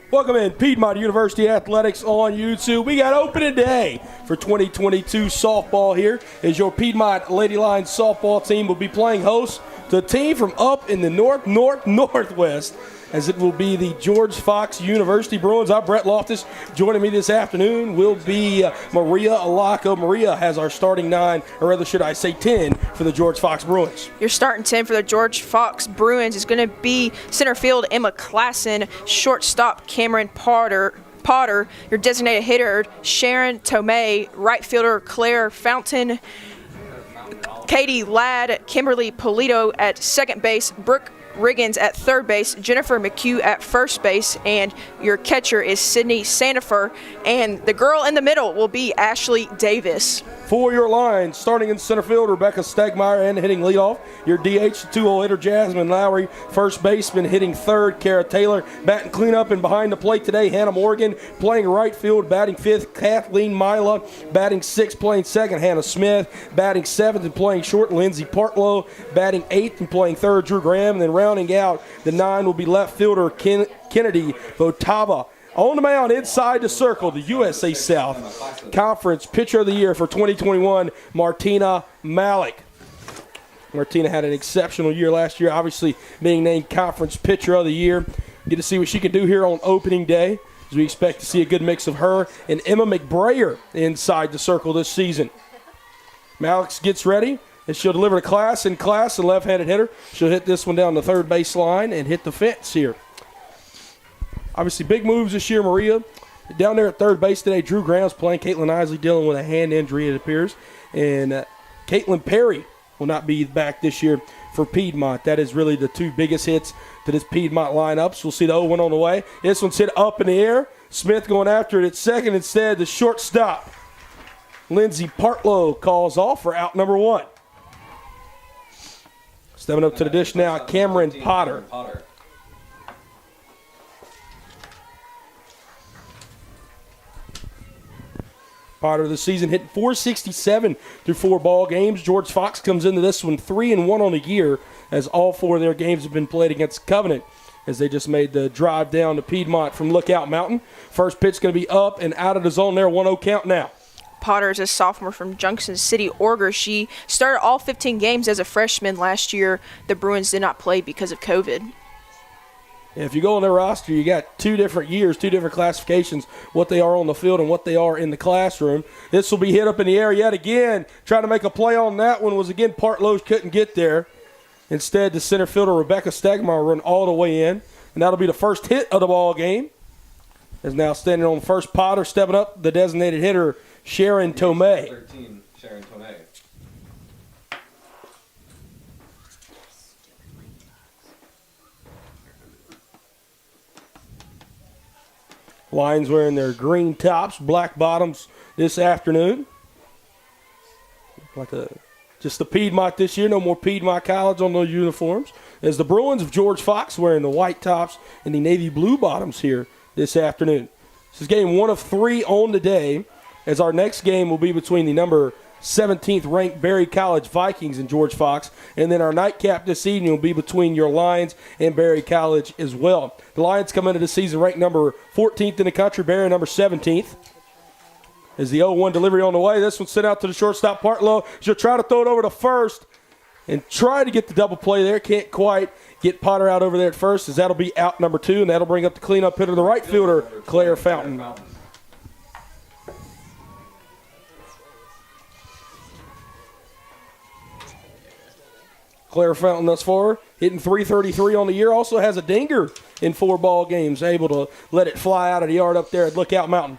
Welcome in Piedmont University Athletics on YouTube. We got opening day for 2022 softball here as your Piedmont Lady Lions softball team will be playing host to a team from up in the northwest as it will be the George Fox University Bruins. I'm Brett Loftus. Joining me this afternoon will be Maria Alaco. Maria has our starting 9, or rather should I say 10, for the George Fox Bruins. Your starting 10 for the George Fox Bruins is going to be center field Emma Klassen, shortstop Cameron Potter, your designated hitter Sharon Tomei, right fielder Claire Fountain, Katie Ladd, Kimberly Polito at second base, Brooke Riggins at third base, Jennifer McHugh at first base, and your catcher is Sydney Sandifer, and the girl in the middle will be Ashley Davis. For your line, starting in center field, Rebecca Stegmeyer and hitting leadoff. Your DH, 2-hole hitter Jasmine Lowry. First baseman hitting third, Kara Taylor. Batting cleanup and behind the plate today, Hannah Morgan. Playing right field, batting fifth, Kathleen Mila. Batting sixth, playing second, Hannah Smith. Batting seventh and playing short, Lindsay Partlow. Batting eighth and playing third, Drew Graham. And then rounding out the 9 will be left fielder Kennedy Votava. On the mound, inside the circle, the USA South Conference Pitcher of the Year for 2021, Martina Malik. Martina had an exceptional year last year, obviously being named Conference Pitcher of the Year. Get to see what she can do here on opening day, as we expect to see a good mix of her and Emma McBrayer inside the circle this season. Malik gets ready, and she'll deliver to Class, a left-handed hitter. She'll hit this one down the third base line and hit the fence here. Obviously, big moves this year, Maria. Down there at third base today, Drew Graham's playing. Caitlin Isley dealing with a hand injury, it appears. And Caitlin Perry will not be back this year for Piedmont. That is really the two biggest hits to this Piedmont lineup. So we'll see the 0-1 on the way. This one's hit up in the air. Smith going after it at second instead. The shortstop, Lindsay Partlow, calls off for out number 1. Stepping up to the dish now, Cameron Potter. Potter this season hitting .467 through 4 ball games. George Fox comes into this one 3-1 on the year, as all 4 of their games have been played against Covenant, as they just made the drive down to Piedmont from Lookout Mountain. First pitch going to be up and out of the zone there, 1-0 count now. Potter is a sophomore from Junction City, Oregon. She started all 15 games as a freshman last year. The Bruins did not play because of COVID. If you go on their roster, you got 2 different years, 2 different classifications, what they are on the field and what they are in the classroom. This will be hit up in the air yet again. Trying to make a play on that one was, again, Partlow couldn't get there. Instead, the center fielder, Rebecca Stegmeyer, run all the way in. And that'll be the first hit of the ball game. Is now standing on first, Potter, stepping up, the designated hitter, Sharon Tomei. 13, Sharon Tomei. Lions wearing their green tops, black bottoms this afternoon. Just the Piedmont this year. No more Piedmont College on those uniforms. As the Bruins of George Fox wearing the white tops and the navy blue bottoms here this afternoon. This is game 1 of 3 on the day, as our next game will be between the number 17th ranked Berry College Vikings and George Fox. And then our nightcap this evening will be between your Lions and Berry College as well. The Lions come into the season ranked number 14th in the country, Berry number 17th. As the 0-1 delivery on the way, this one sent out to the shortstop, Partlow. She'll try to throw it over to first and try to get the double play there. Can't quite get Potter out over there at first, as that'll be out number 2, and that'll bring up the cleanup hitter, the right fielder, Claire Fountain. Claire Fountain thus far, hitting .333 on the year, also has a dinger in 4 ball games, able to let it fly out of the yard up there at Lookout Mountain.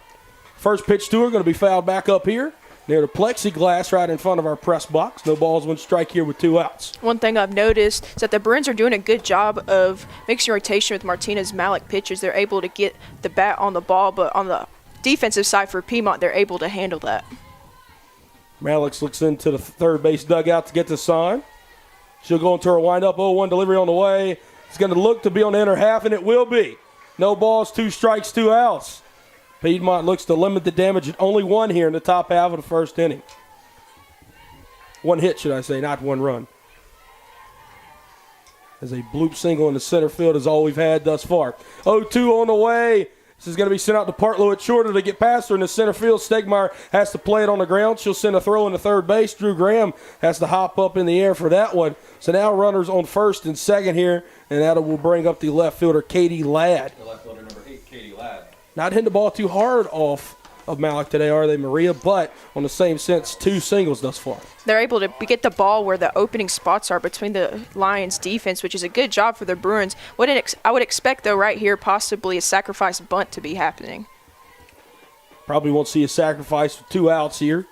First pitch to her, going to be fouled back up here near the plexiglass right in front of our press box. No balls, 1 strike here with 2 outs. One thing I've noticed is that the Bruins are doing a good job of mixing rotation with Martinez Malik pitches. They're able to get the bat on the ball, but on the defensive side for Piedmont, they're able to handle that. Malik looks into the third base dugout to get the sign. She'll go into her windup, 0-1 delivery on the way. It's going to look to be on the inner half, and it will be. No balls, 2 strikes, 2 outs. Piedmont looks to limit the damage at only 1 here in the top half of the first inning. 1 hit, should I say, not 1 run. As a bloop single in the center field is all we've had thus far. 0-2 on the way. This is going to be sent out to Partlow shorter to get past her in the center field. Stegmeyer has to play it on the ground. She'll send a throw into third base. Drew Graham has to hop up in the air for that one. So now runners on first and second here, and that will bring up the left fielder, Katie Ladd. The left fielder, number 8, Katie Ladd. Not hitting the ball too hard off of Malik today, are they, Maria? But on the same sense, 2 singles thus far. They're able to get the ball where the opening spots are between the Lions' defense, which is a good job for the Bruins. I would expect, though, right here, possibly a sacrifice bunt to be happening. Probably won't see a sacrifice with 2 outs here.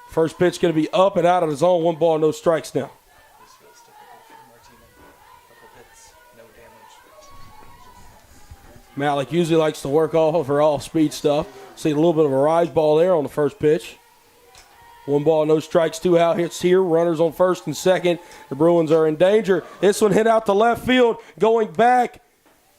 First pitch going to be up and out of the zone. 1 ball, no strikes now. Malik usually likes to work off of her off-speed stuff. See a little bit of a rise ball there on the first pitch. 1 ball, no strikes, 2 out hits here. Runners on first and second. The Bruins are in danger. This one hit out to left field. Going back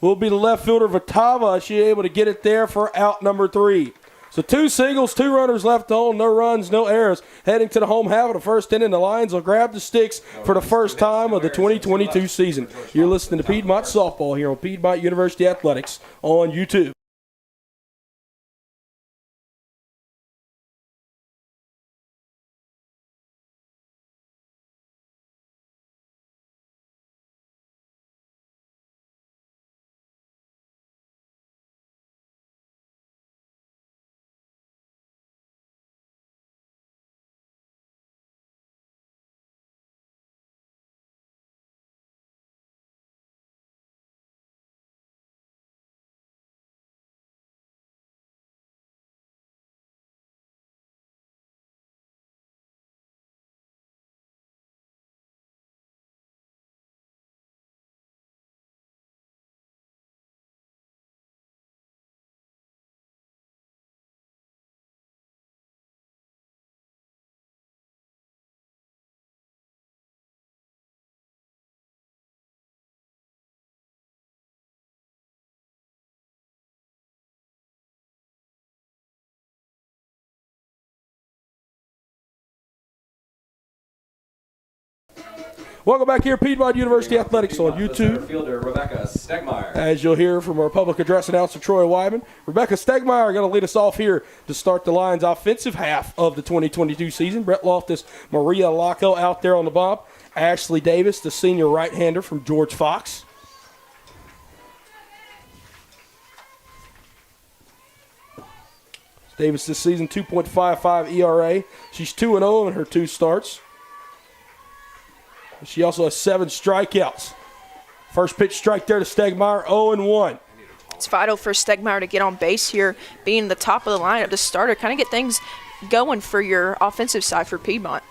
will be the left fielder, Vitava. She able to get it there for out number 3. So 2 singles, 2 runners left on, no runs, no errors. Heading to the home half of the first inning, the Lions will grab the sticks for the first time of the 2022 season. You're listening to Piedmont Softball here on Piedmont University Athletics on YouTube. Welcome back here, Piedmont University Athletics on YouTube. Fielder Rebecca Stegmeyer. As you'll hear from our public address announcer, Troy Wyman, Rebecca Stegmeyer going to lead us off here to start the Lions' offensive half of the 2022 season. Brett Loftus, Maria Lacco out there on the bump. Ashley Davis, the senior right-hander from George Fox. Davis this season, 2.55 ERA. She's 2-0 in her 2 starts. She also has 7 strikeouts. First pitch strike there to Stegmeyer, 0-1. It's vital for Stegmeyer to get on base here, being the top of the lineup, the starter, kind of get things going for your offensive side for Piedmont.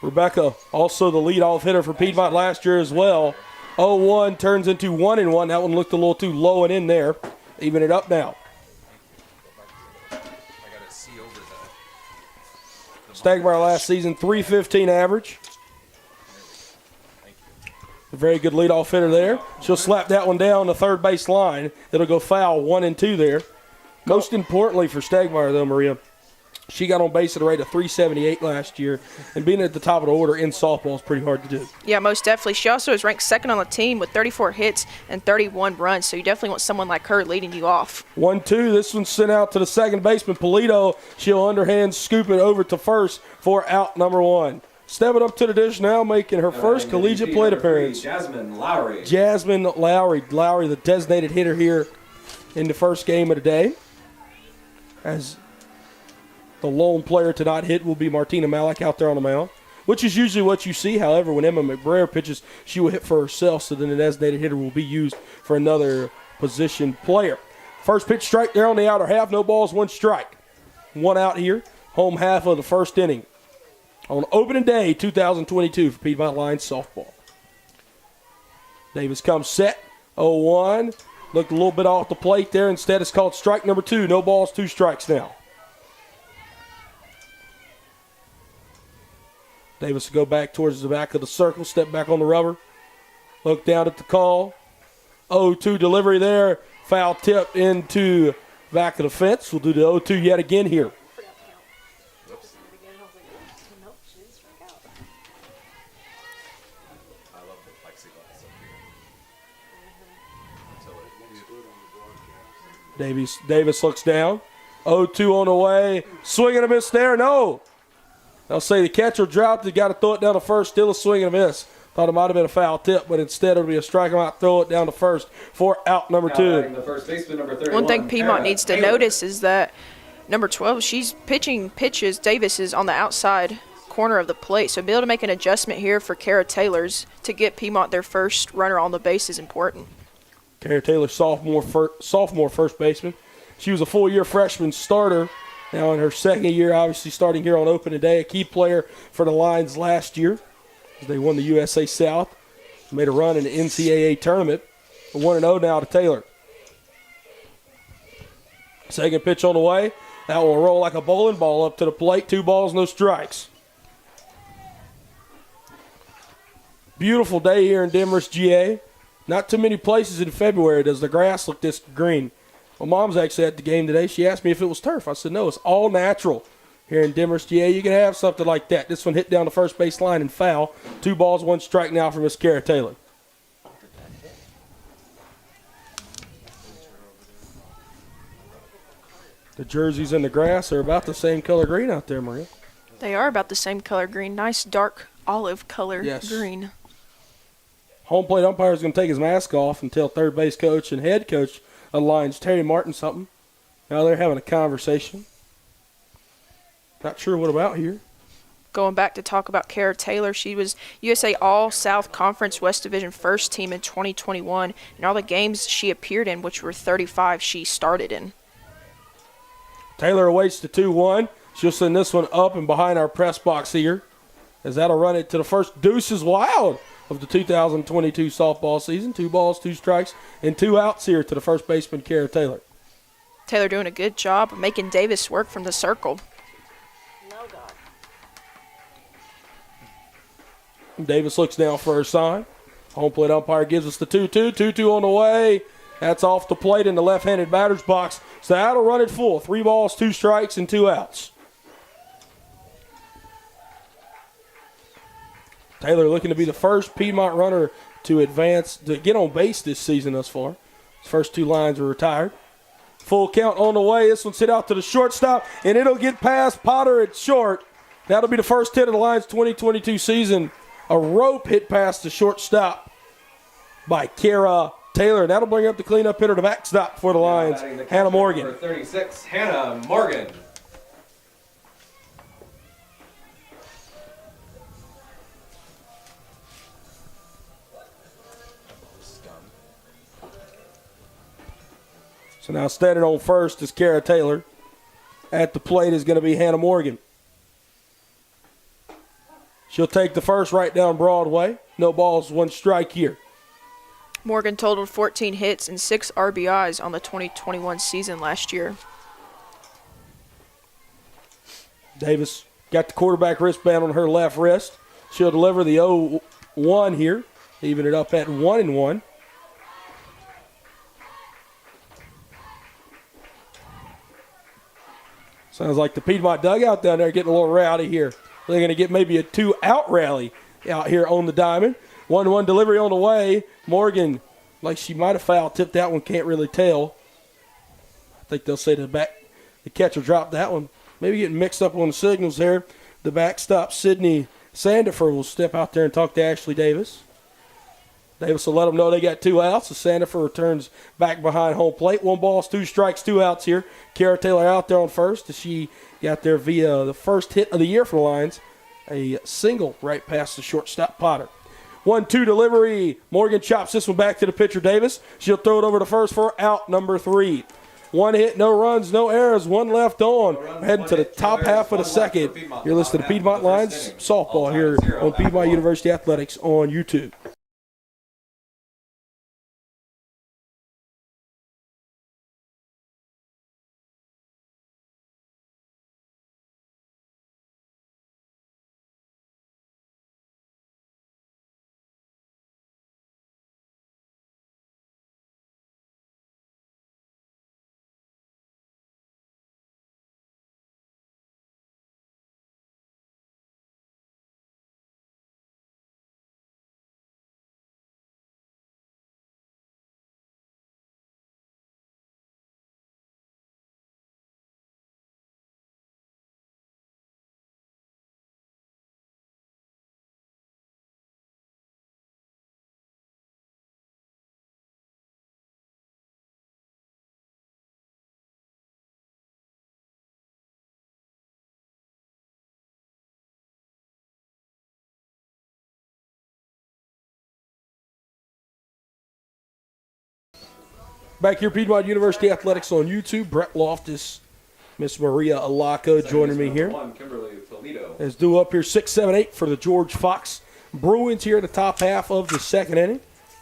Rebecca, also the leadoff hitter for Piedmont last year as well. 0-1 turns into 1-1. That one looked a little too low and in there. Even it up now. Stegmeyer last season, .315 average. A very good leadoff hitter there. She'll slap that one down the third base line. It'll go foul, 1 and 2 there. Most importantly for Stegmeyer, though, Maria, she got on base at a rate of .378 last year, and being at the top of the order in softball is pretty hard to do. Yeah, most definitely. She also is ranked second on the team with 34 hits and 31 runs, so you definitely want someone like her leading you off. 1-2. This one's sent out to the second baseman, Polito. She'll underhand scoop it over to first for out number 1. Stepping up to the dish now, making her first collegiate plate appearance. Jasmine Lowry. Jasmine Lowry. Lowry, the designated hitter here in the first game of the day. As the lone player to not hit will be Martina Malik out there on the mound, which is usually what you see. However, when Emma McBrayer pitches, she will hit for herself, so then the designated hitter will be used for another position player. First pitch strike there on the outer half. No balls, 1 strike. 1 out here. Home half of the first inning. On opening day 2022 for Piedmont Lions softball. Davis comes set, 0-1. Looked a little bit off the plate there. Instead, it's called strike number 2. No balls, 2 strikes now. Davis will go back towards the back of the circle, step back on the rubber. Look down at the call. 0-2 delivery there. Foul tip into back of the fence. We'll do the 0-2 yet again here. Davis looks down. 0-2 on the way. Swing and a miss there. No. They'll say the catcher dropped it. Got to throw it down to first. Still a swing and a miss. Thought it might have been a foul tip, but instead it'll be a strike him out. Throw it down to first for out number 2. The first baseman, number 31. One thing Piedmont needs to notice is that number 12, she's pitching pitches. Davis is on the outside corner of the plate. So be able to make an adjustment here for Kara Taylor's to get Piedmont their first runner on the base is important. Kara Taylor, sophomore first baseman. She was a full-year freshman starter. Now in her second year, obviously starting here on opening day, a key player for the Lions last year as they won the USA South. Made a run in the NCAA tournament. 1-0 now to Taylor. Second pitch on the way. That will roll like a bowling ball up to the plate. 2 balls, no strikes. Beautiful day here in Demorest, GA. Not too many places in February does the grass look this green. My mom's actually at the game today. She asked me if it was turf. I said, no, it's all natural here in Demorest, GA. You can have something like that. This one hit down the first base line and foul. 2 balls, 1 strike now for Miss Kara Taylor. The jerseys and the grass are about the same color green out there, Maria. They are about the same color green. Nice dark olive color green. Home plate umpire is going to take his mask off and tell third base coach and head coach of the Lions, Terry Martin, something. Now they're having a conversation. Not sure what about here. Going back to talk about Kara Taylor, she was USA All-South Conference West Division first team in 2021, and all the games she appeared in, which were 35, she started in. Taylor awaits the 2-1. She'll send this one up and behind our press box here, as that'll run it to the first. Deuces wild of the 2022 softball season. 2 balls, 2 strikes, and 2 outs here to the first baseman, Kara Taylor. Taylor doing a good job of making Davis work from the circle. Davis looks down for her sign. Home plate umpire gives us the 2-2. 2-2 on the way. That's off the plate in the left-handed batter's box. So that'll run it full. 3 balls, 2 strikes, and 2 outs. Taylor looking to be the first Piedmont runner to advance, to get on base this season thus far. His first 2 lines are retired. Full count on the way. This one's hit out to the shortstop, and it'll get past Potter at short. That'll be the first hit of the Lions' 2022 season. A rope hit past the shortstop by Kara Taylor. And that'll bring up the cleanup hitter to backstop for the Lions, Hannah Morgan. Number 36, Hannah Morgan. So now standing on first is Kara Taylor. At the plate is going to be Hannah Morgan. She'll take the first right down Broadway. No balls, 1 strike here. Morgan totaled 14 hits and 6 RBIs on the 2021 season last year. Davis got the quarterback wristband on her left wrist. She'll deliver the 0-1 here. Even it up at 1-1. Sounds like the Piedmont dugout down there getting a little rowdy here. They're going to get maybe a 2-out rally out here on the diamond. 1-1 delivery on the way. Morgan, like she might have foul tipped that one, can't really tell. I think they'll say the catcher dropped that one. Maybe getting mixed up on the signals there. The backstop, Sydney Sandifer, will step out there and talk to Ashley Davis. Davis will let them know they got 2 outs. So Sandifer returns back behind home plate. 1 ball, 2 strikes, 2 outs here. Kara Taylor out there on first. She got there via the first hit of the year for the Lions. A single right past the shortstop Potter. 1-2 delivery. Morgan chops this one back to the pitcher Davis. She'll throw it over to first for out number 3. 1 hit, no runs, no errors, 1 left on. We're heading to the top half of the second. You're listening to Piedmont Lions softball here on Piedmont University Athletics on YouTube. Back here, Piedmont University Athletics on YouTube. Brett Loftus, Miss Maria Alaco joining me here. Kimberly Toledo. As due up here, 6, 7, 8 for the George Fox Bruins here at the top half of the second inning.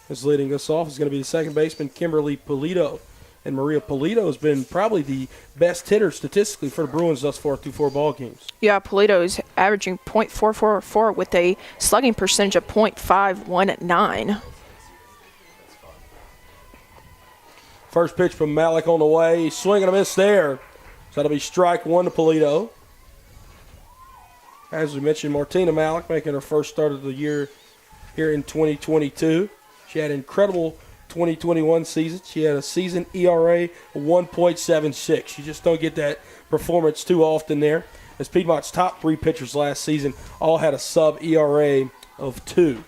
As leading us off is going to be the second baseman, Kimberly Polito. And Maria Polito has been probably the best hitter statistically for the Bruins thus far through 4 ball games. Yeah, Polito is averaging .444 with a slugging percentage of .519. First pitch from Malik on the way. Swing and a miss there. So that'll be strike 1 to Polito. As we mentioned, Martina Malik making her first start of the year here in 2022. She had an incredible 2021 season. She had a season ERA of 1.76. You just don't get that performance too often there. As Piedmont's top 3 pitchers last season all had a sub ERA of 2.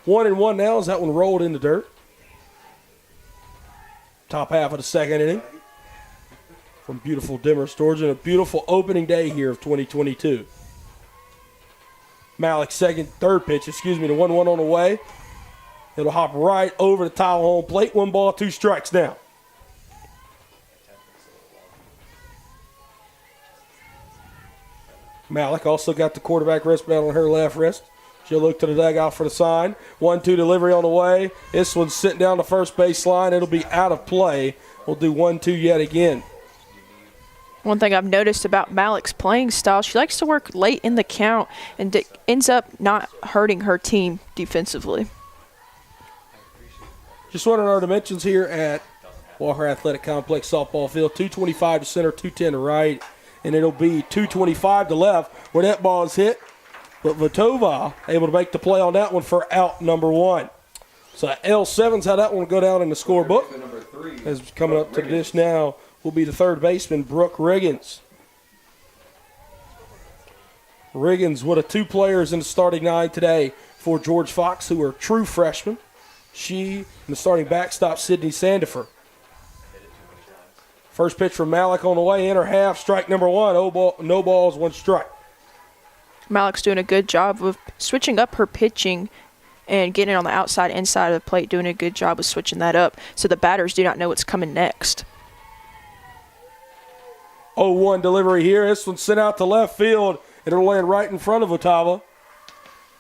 1-1 now as that one rolled in the dirt. Top half of the second inning from beautiful Demorest, Georgia. A beautiful opening day here of 2022. Malik's third pitch, the 1-1 on the way. It'll hop right over the tile home plate. 1 ball, 2 strikes now. Malik also got the quarterback wristband on her left wrist. She'll look to the dugout for the sign. 1-2 delivery on the way. This one's sitting down the first base line. It'll be out of play. We'll do 1-2 yet again. One thing I've noticed about Malik's playing style, she likes to work late in the count and ends up not hurting her team defensively. Just one of our dimensions here at Walker Athletic Complex softball field. 225 to center, 210 to right, and it'll be 225 to left where that ball is hit. But Votova able to make the play on that one for out number 1. So L7's how that one will go down in the scorebook. As coming up to the dish now will be the third baseman, Brooke Riggins. Riggins with 2 players in the starting 9 today for George Fox, who are true freshmen. She and the starting backstop, Sydney Sandifer. First pitch from Malik on the way, in her half, strike number 1. No balls, 1 strike. Malik's doing a good job of switching up her pitching and getting on the outside, inside of the plate, doing a good job of switching that up so the batters do not know what's coming next. 0-1 delivery here. This one's sent out to left field. It'll land right in front of Otava.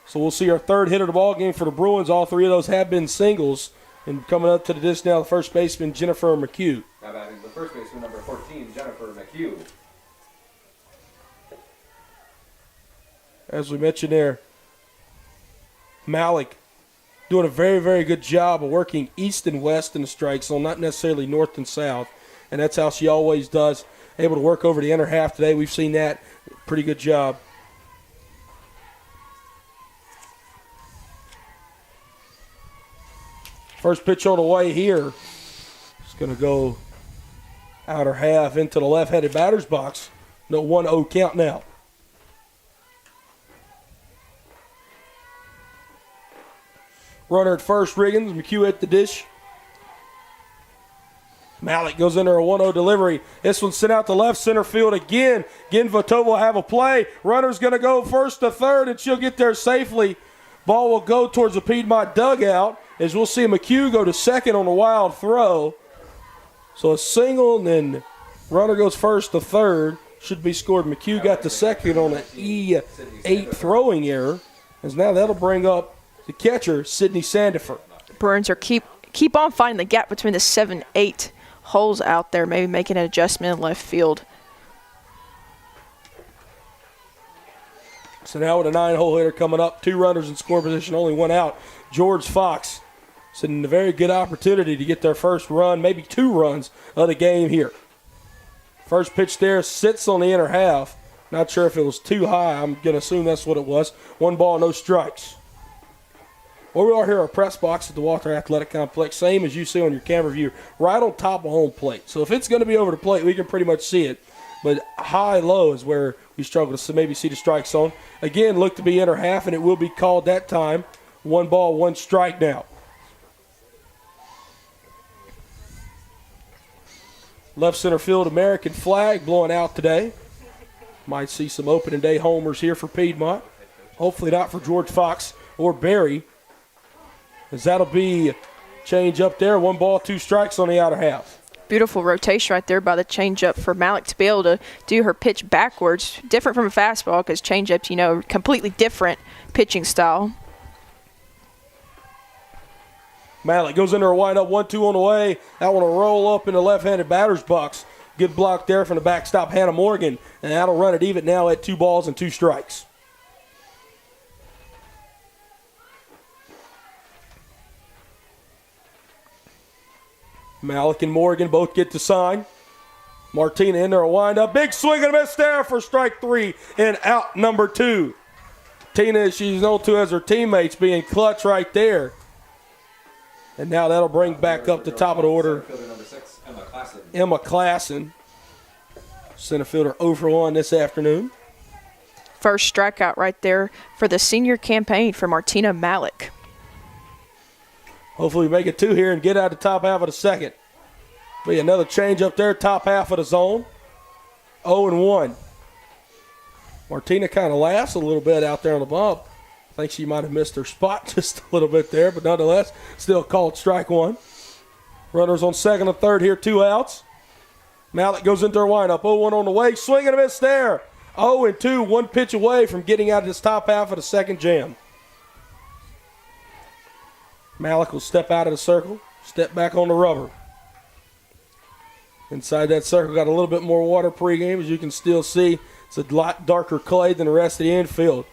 So we'll see our third hit of the ball game for the Bruins. All 3 of those have been singles. And coming up to the disc now, the first baseman, Jennifer McHugh. Now batting the first baseman, number 14, Jennifer McHugh. As we mentioned there, Malik doing a very, very good job of working east and west in the strike zone, not necessarily north and south. And that's how she always does. Able to work over the inner half today. We've seen that. Pretty good job. First pitch on the way here. It's going to go outer half into the left-headed batter's box. No 1-0 count now. Runner at first, Riggins. McHugh at the dish. Malik goes in there, a 1-0 delivery. This one's sent out to left center field again. Again, Votova will have a play. Runner's going to go first to third, and she'll get there safely. Ball will go towards the Piedmont dugout, as we'll see McHugh go to second on a wild throw. So a single, and then runner goes first to third. Should be scored. McHugh got the second on an E8 throwing error. As now that'll bring up the catcher, Sydney Sandifer. Bruins are keep on finding the gap between the 7-8 holes out there, maybe making an adjustment in left field. So now with a 9-hole hitter coming up, 2 runners in scoring position, only 1 out. George Fox sitting in a very good opportunity to get their first run, maybe 2 runs of the game here. First pitch there sits on the inner half. Not sure if it was too high. I'm going to assume that's what it was. 1 ball, no strikes. Well, we are here at our press box at the Walter Athletic Complex, same as you see on your camera view, right on top of home plate. So if it's going to be over the plate, we can pretty much see it. But high-low is where we struggle to maybe see the strike zone. Again, look to be inner half, and it will be called that time. 1 ball, 1 strike now. Left center field American flag blowing out today. Might see some opening day homers here for Piedmont. Hopefully not for George Fox or Barry, as that'll be Change up there, 1 ball, 2 strikes on the outer half. Beautiful rotation right there by the changeup for Malik to be able to do her pitch backwards. Different from a fastball because changeups, you know, completely different pitching style. Malik goes into her windup, 1-2 on the way. That one will roll up in the left-handed batter's box. Good block there from the backstop, Hannah Morgan. And that'll run it even now at 2 balls and 2 strikes. Malik and Morgan both get to sign. Martina in there, a windup. Big swing and a miss there for strike 3 and out number 2. Tina, she's known to as her teammates, being clutch right there. And now that'll bring back up the top of the order Number 6, Emma Klassen. Center fielder 0 for 1 this afternoon. First strikeout right there for the senior campaign for Martina Malik. Hopefully we make it 2 here and get out the top half of the second. Be another change up there, top half of the zone. 0-1. Martina kind of laughs a little bit out there on the bump. I think she might have missed her spot just a little bit there, but nonetheless, still called strike 1. Runners on second and third here, 2 outs. Malik goes into her windup, 0-1 on the way. Swing and a miss there. 0-2, 1 pitch away from getting out of this top half of the second jam. Malik will step out of the circle, step back on the rubber. Inside that circle, got a little bit more water pregame, as you can still see. It's a lot darker clay than the rest of the infield.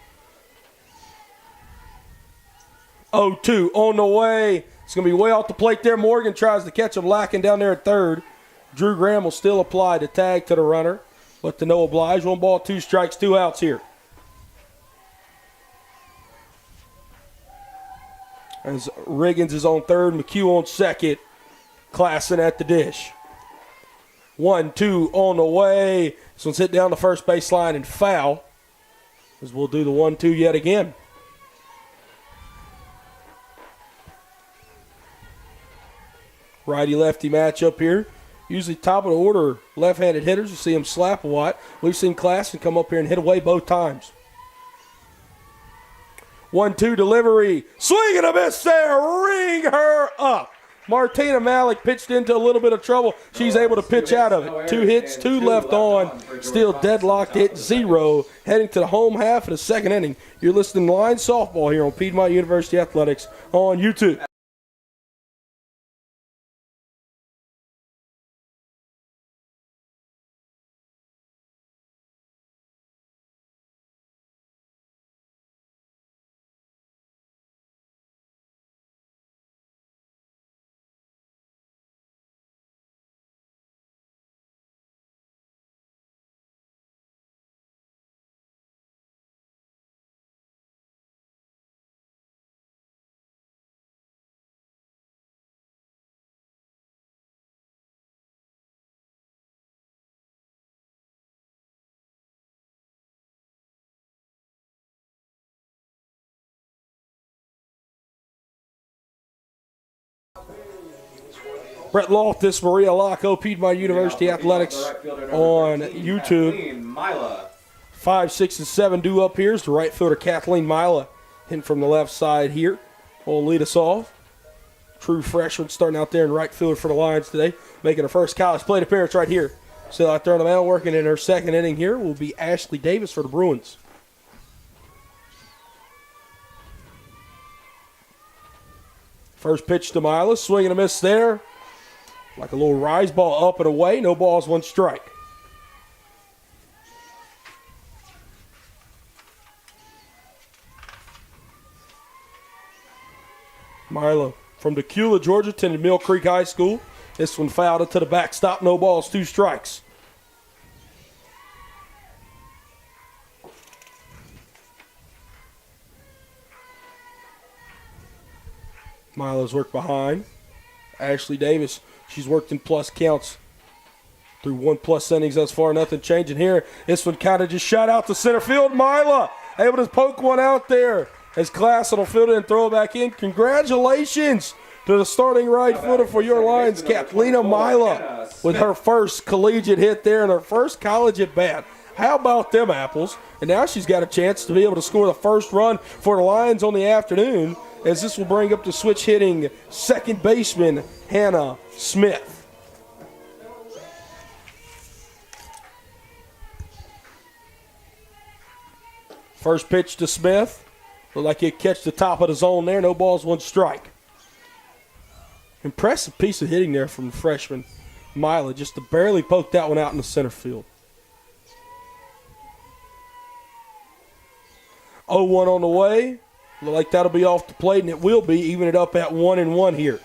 0-2 on the way. It's going to be way off the plate there. Morgan tries to catch him lacking down there at third. Drew Graham will still apply the tag to the runner, but to no oblige. 1 ball, 2 strikes, 2 outs here. As Riggins is on third, McHugh on second. Klassen at the dish. 1-2 on the way. This one's hit down the first baseline and foul, as we'll do the 1-2 yet again. Righty-lefty matchup here. Usually top of the order left-handed hitters. You see them slap a lot. We've seen Klassen come up here and hit away both times. 1-2 delivery. Swing and a miss there. Ring her up. Martina Malik pitched into a little bit of trouble. She's able to pitch out of it. 2 hits, 2 left on. Still deadlocked at 0. Heading to the home half of the second inning. You're listening to Line Softball here on Piedmont University Athletics on YouTube. Brett Loftus, Maria Laco, Piedmont University Athletics on YouTube. 5, 6, and 7 due up here is the right fielder Kathleen Mila, hitting from the left side here. Will lead us off. True freshman starting out there in right field for the Lions today, making her first college plate appearance right here. Still out there on the mound working in her second inning here will be Ashley Davis for the Bruins. First pitch to Mila, swing and a miss there. Like a little rise ball up and away. No balls, 1 strike. Milo from Decula, Georgia, attended Mill Creek High School. This one fouled it to the backstop. No balls, 2 strikes. Milo's worked behind. Ashley Davis, she's worked in plus counts through 1+ innings thus far. Nothing changing here. This one kind of just shot out to center field. Mila able to poke one out there as Klassen will field it and throw it back in. Congratulations to the starting right fielder for your Lions, Kathleen Mila, with her first collegiate hit there and her first college at bat. How about them apples? And now she's got a chance to be able to score the first run for the Lions on the afternoon as this will bring up the switch hitting second baseman, Hannah Smith. First pitch to Smith. Looked like he'd catch the top of the zone there. No balls, one strike. Impressive piece of hitting there from the freshman, Mila. Just to barely poke that one out in the center field. 0-1 on the way. Look like that'll be off the plate, and it will be, even it up at 1-1 here.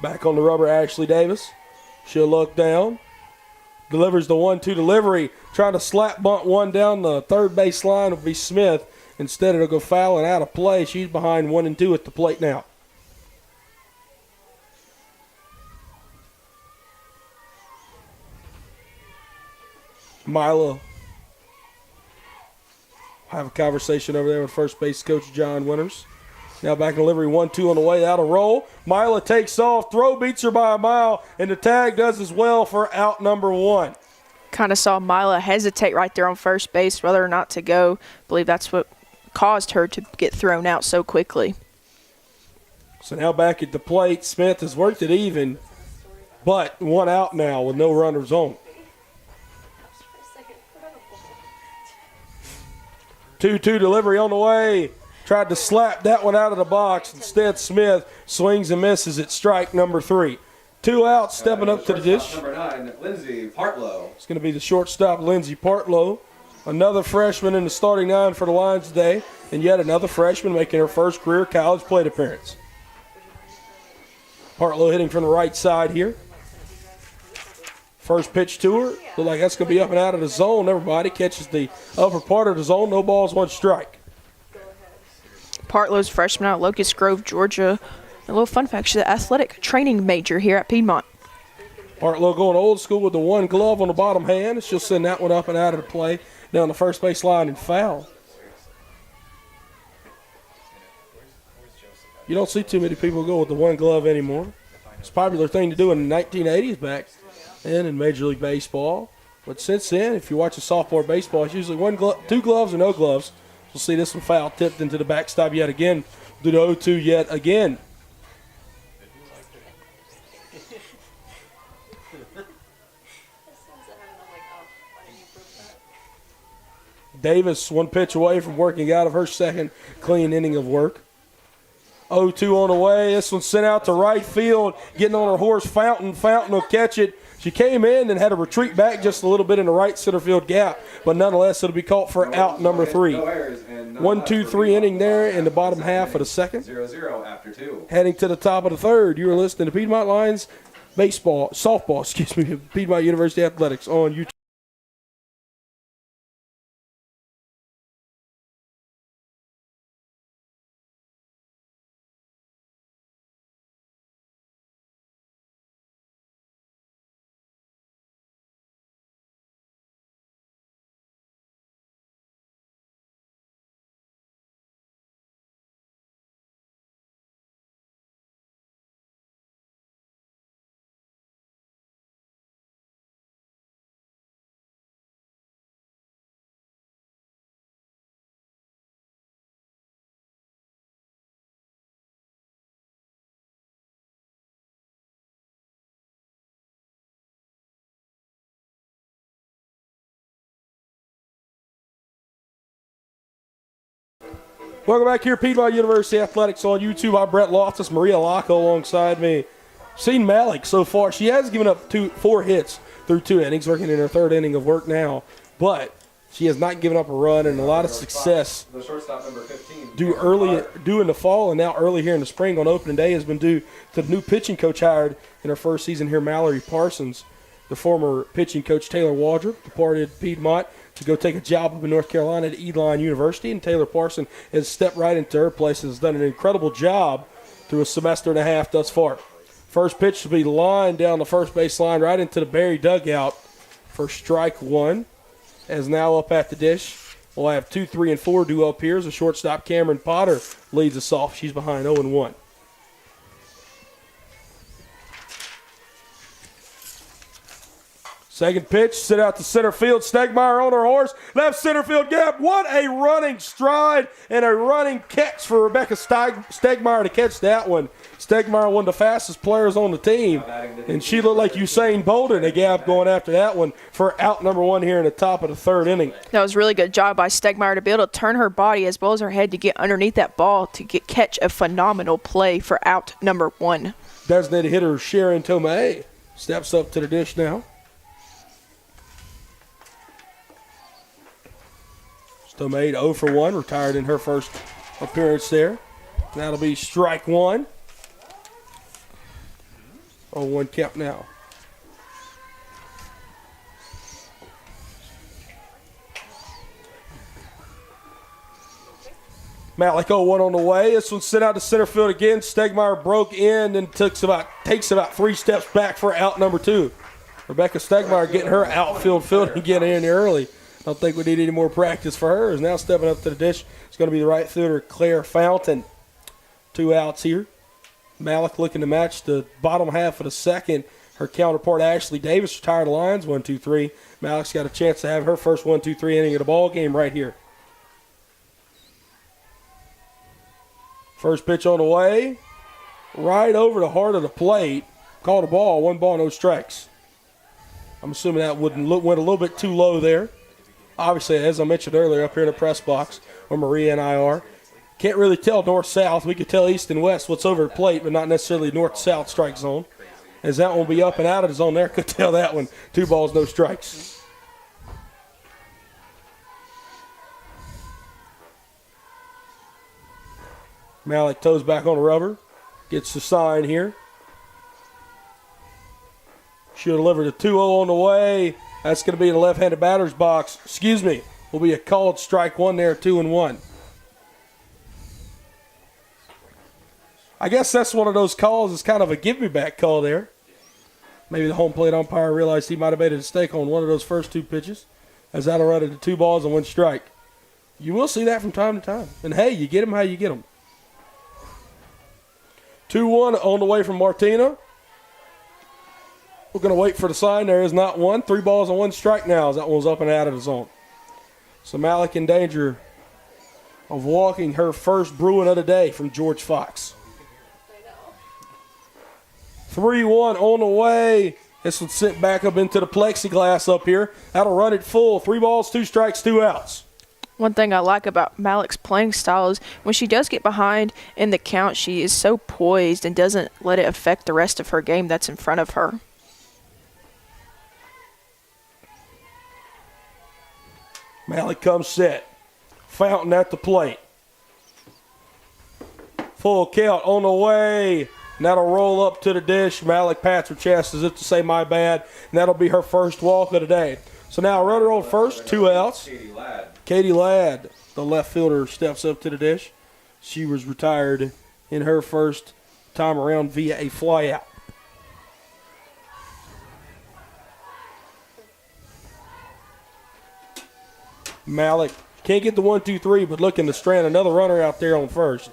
Back on the rubber, Ashley Davis. She'll look down. Delivers the 1-2 delivery. Trying to slap bunt one down the third base line will be Smith. Instead, it'll go foul and out of play. She's behind 1-2 at the plate now. Mila have a conversation over there with first base coach John Winters. Now back in delivery, 1-2 on the way, that'll roll. Mila takes off, throw beats her by a mile, and the tag does as well for out number 1. Kind of saw Mila hesitate right there on first base, whether or not to go. I believe that's what caused her to get thrown out so quickly. So now back at the plate, Smith has worked it even, but one out now with no runners on. 2-2 delivery on the way. Tried to slap that one out of the box. Instead, Smith swings and misses at strike number 3. 2 outs, stepping up to the dish. Number 9, Lindsay Partlow. It's going to be the shortstop, Lindsay Partlow. Another freshman in the starting 9 for the Lions today, and yet another freshman making her first career college plate appearance. Partlow hitting from the right side here. First pitch to her. Look like that's going to be up and out of the zone. Everybody catches the upper part of the zone. No balls, one strike. Partlow's freshman out of Locust Grove, Georgia. A little fun fact, she's an athletic training major here at Piedmont. Partlow going old school with the one glove on the bottom hand. She'll send that one up and out of the play down the first base line and foul. You don't see too many people go with the one glove anymore. It's a popular thing to do in the 1980s back then in Major League Baseball. But since then, if you watch a softball baseball, it's usually two gloves or no gloves. We'll see this one foul tipped into the backstop yet again. Do the 0-2 yet again. Davis, one pitch away from working out of her second clean inning of work. 0-2 on the way. This one sent out to right field, getting on her horse, Fountain. Fountain will catch it. She came in and had to retreat back just a little bit in the right center field gap, but nonetheless, it'll be caught for out number 3. 1-2-3 inning there in the bottom half of the second. 0-0 after 2. Heading to the top of the third, you are listening to Piedmont Lions softball, Piedmont University Athletics on YouTube. Welcome back here, Piedmont University Athletics on YouTube. I'm Brett Loftus, Maria Laco alongside me. Seen Malik so far. She has given up 4 hits through 2 innings, working in her 3rd inning of work now. But she has not given up a run, and a lot of success The shortstop, number 15. due in the fall and now early here in the spring on opening day has been due to the new pitching coach hired in her first season here, Mallory Parsons. The former pitching coach Taylor Waldrop departed Piedmont to go take a job up in North Carolina at Edline University, and Taylor Parson has stepped right into her place and has done an incredible job through a semester and a half thus far. First pitch will be lined down the first base line right into the Berry dugout for strike 1. As now up at the dish, we'll have 2, 3, and 4 due up here as the shortstop Cameron Potter leads us off. She's behind 0-1. Second pitch, sit out to center field. Stegmeyer on her horse. Left center field gap. What a running stride and a running catch for Rebecca Stegmeyer to catch that one. Stegmeyer, one of the fastest players on the team. And she looked like Usain Bolt in a gap going after that one for out number one here in the top of the third inning. That was a really good job by Stegmeyer to be able to turn her body as well as her head to get underneath that ball to catch a phenomenal play for out number one. Designated hitter Sharon Tomei steps up to the dish now. Tomei 0 for 1, retired in her first appearance there. That'll be strike one. 0-1 count now. Malik 0-1 on the way. This one sent out to center field again. Stegmeyer broke in and takes about 3 steps back for out number 2. Rebecca Stegmeyer getting her outfield fielding getting in early. Don't think we need any more practice for her. Is now stepping up to the dish. It's going to be the right fielder, Claire Fountain. 2 outs here. Malik looking to match the bottom half of the second. Her counterpart, Ashley Davis, retired the lines 1-2-3. Malik's got a chance to have her first 1-2-3 inning of the ball game right here. First pitch on the way. Right over the heart of the plate. Called a ball. 1 ball, no strikes. I'm assuming that went a little bit too low there. Obviously, as I mentioned earlier, up here in the press box where Maria and I are, can't really tell north-south. We could tell east and west what's over the plate, but not necessarily north-south strike zone. As that one will be up and out of the zone there, could tell that one. 2 balls, no strikes. Malik toes back on the rubber. Gets the sign here. She'll deliver the 2-0 on the way. That's going to be in the left-handed batter's box. Excuse me. Will be a called strike one there, 2-1. I guess that's one of those calls. It's kind of a give-me-back call there. Maybe the home plate umpire realized he might have made a mistake on one of those first 2 pitches, as that'll run into 2 balls and 1 strike. You will see that from time to time. And, hey, you get them how you get them. 2-1 on the way from Martina. We're going to wait for the sign. There is not one. 3 balls and 1 strike now as that one's up and out of the zone. So Malik in danger of walking her first Bruin of the day from George Fox. 3-1 on the way. This one sent back up into the plexiglass up here. That'll run it full. 3 balls, 2 strikes, 2 outs. One thing I like about Malik's playing style is when she does get behind in the count, she is so poised and doesn't let it affect the rest of her game that's in front of her. Malik comes set. Fountain at the plate. Full count on the way. And that'll roll up to the dish. Malik pats her chest as if to say, my bad. And that'll be her first walk of the day. So now runner on first, 2 outs. Katie Ladd, the left fielder, steps up to the dish. She was retired in her first time around via a flyout. Malik can't get the 1-2-3, but looking to strand another runner out there on first.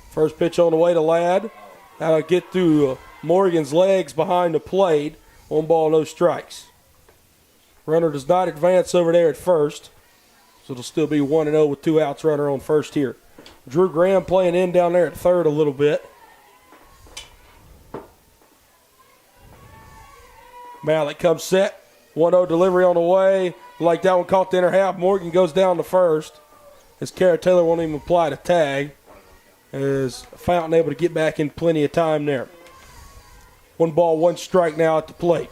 First pitch on the way to Ladd. That'll get through Morgan's legs behind the plate. 1 ball, no strikes. Runner does not advance over there at first. So it'll still be 1-0 with 2 outs, runner on first here. Drew Graham playing in down there at third a little bit. Malik comes set. 1-0 delivery on the way. Like that one caught the inner half. Morgan goes down to first. As Kara Taylor won't even apply the tag. As Fountain able to get back in plenty of time there. 1 ball, 1 strike now at the plate.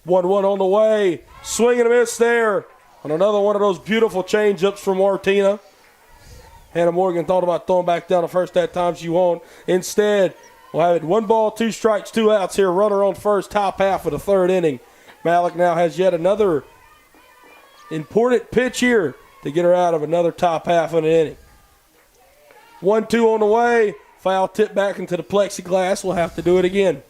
One on the way. Swing and a miss there. On another one of those beautiful change-ups from Martina. Hannah Morgan thought about throwing back down the first that time. She won't. Instead, we'll have it 1 ball, 2 strikes, 2 outs here. Runner on first, top half of the third inning. Malik now has yet another important pitch here to get her out of another top half of the inning. 1-2 on the way. Foul tip back into the plexiglass. We'll have to do it again.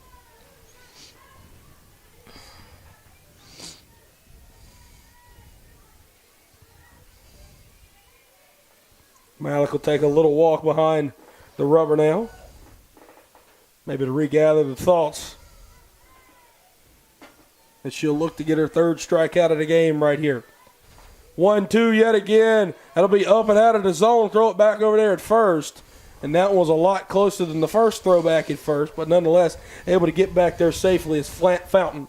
Malik will take a little walk behind the rubber now. Maybe to regather the thoughts. And she'll look to get her third strikeout of the game right here. 1-2 yet again. That'll be up and out of the zone. Throw it back over there at first. And that one was a lot closer than the first throwback at first, but nonetheless able to get back there safely as Fountain.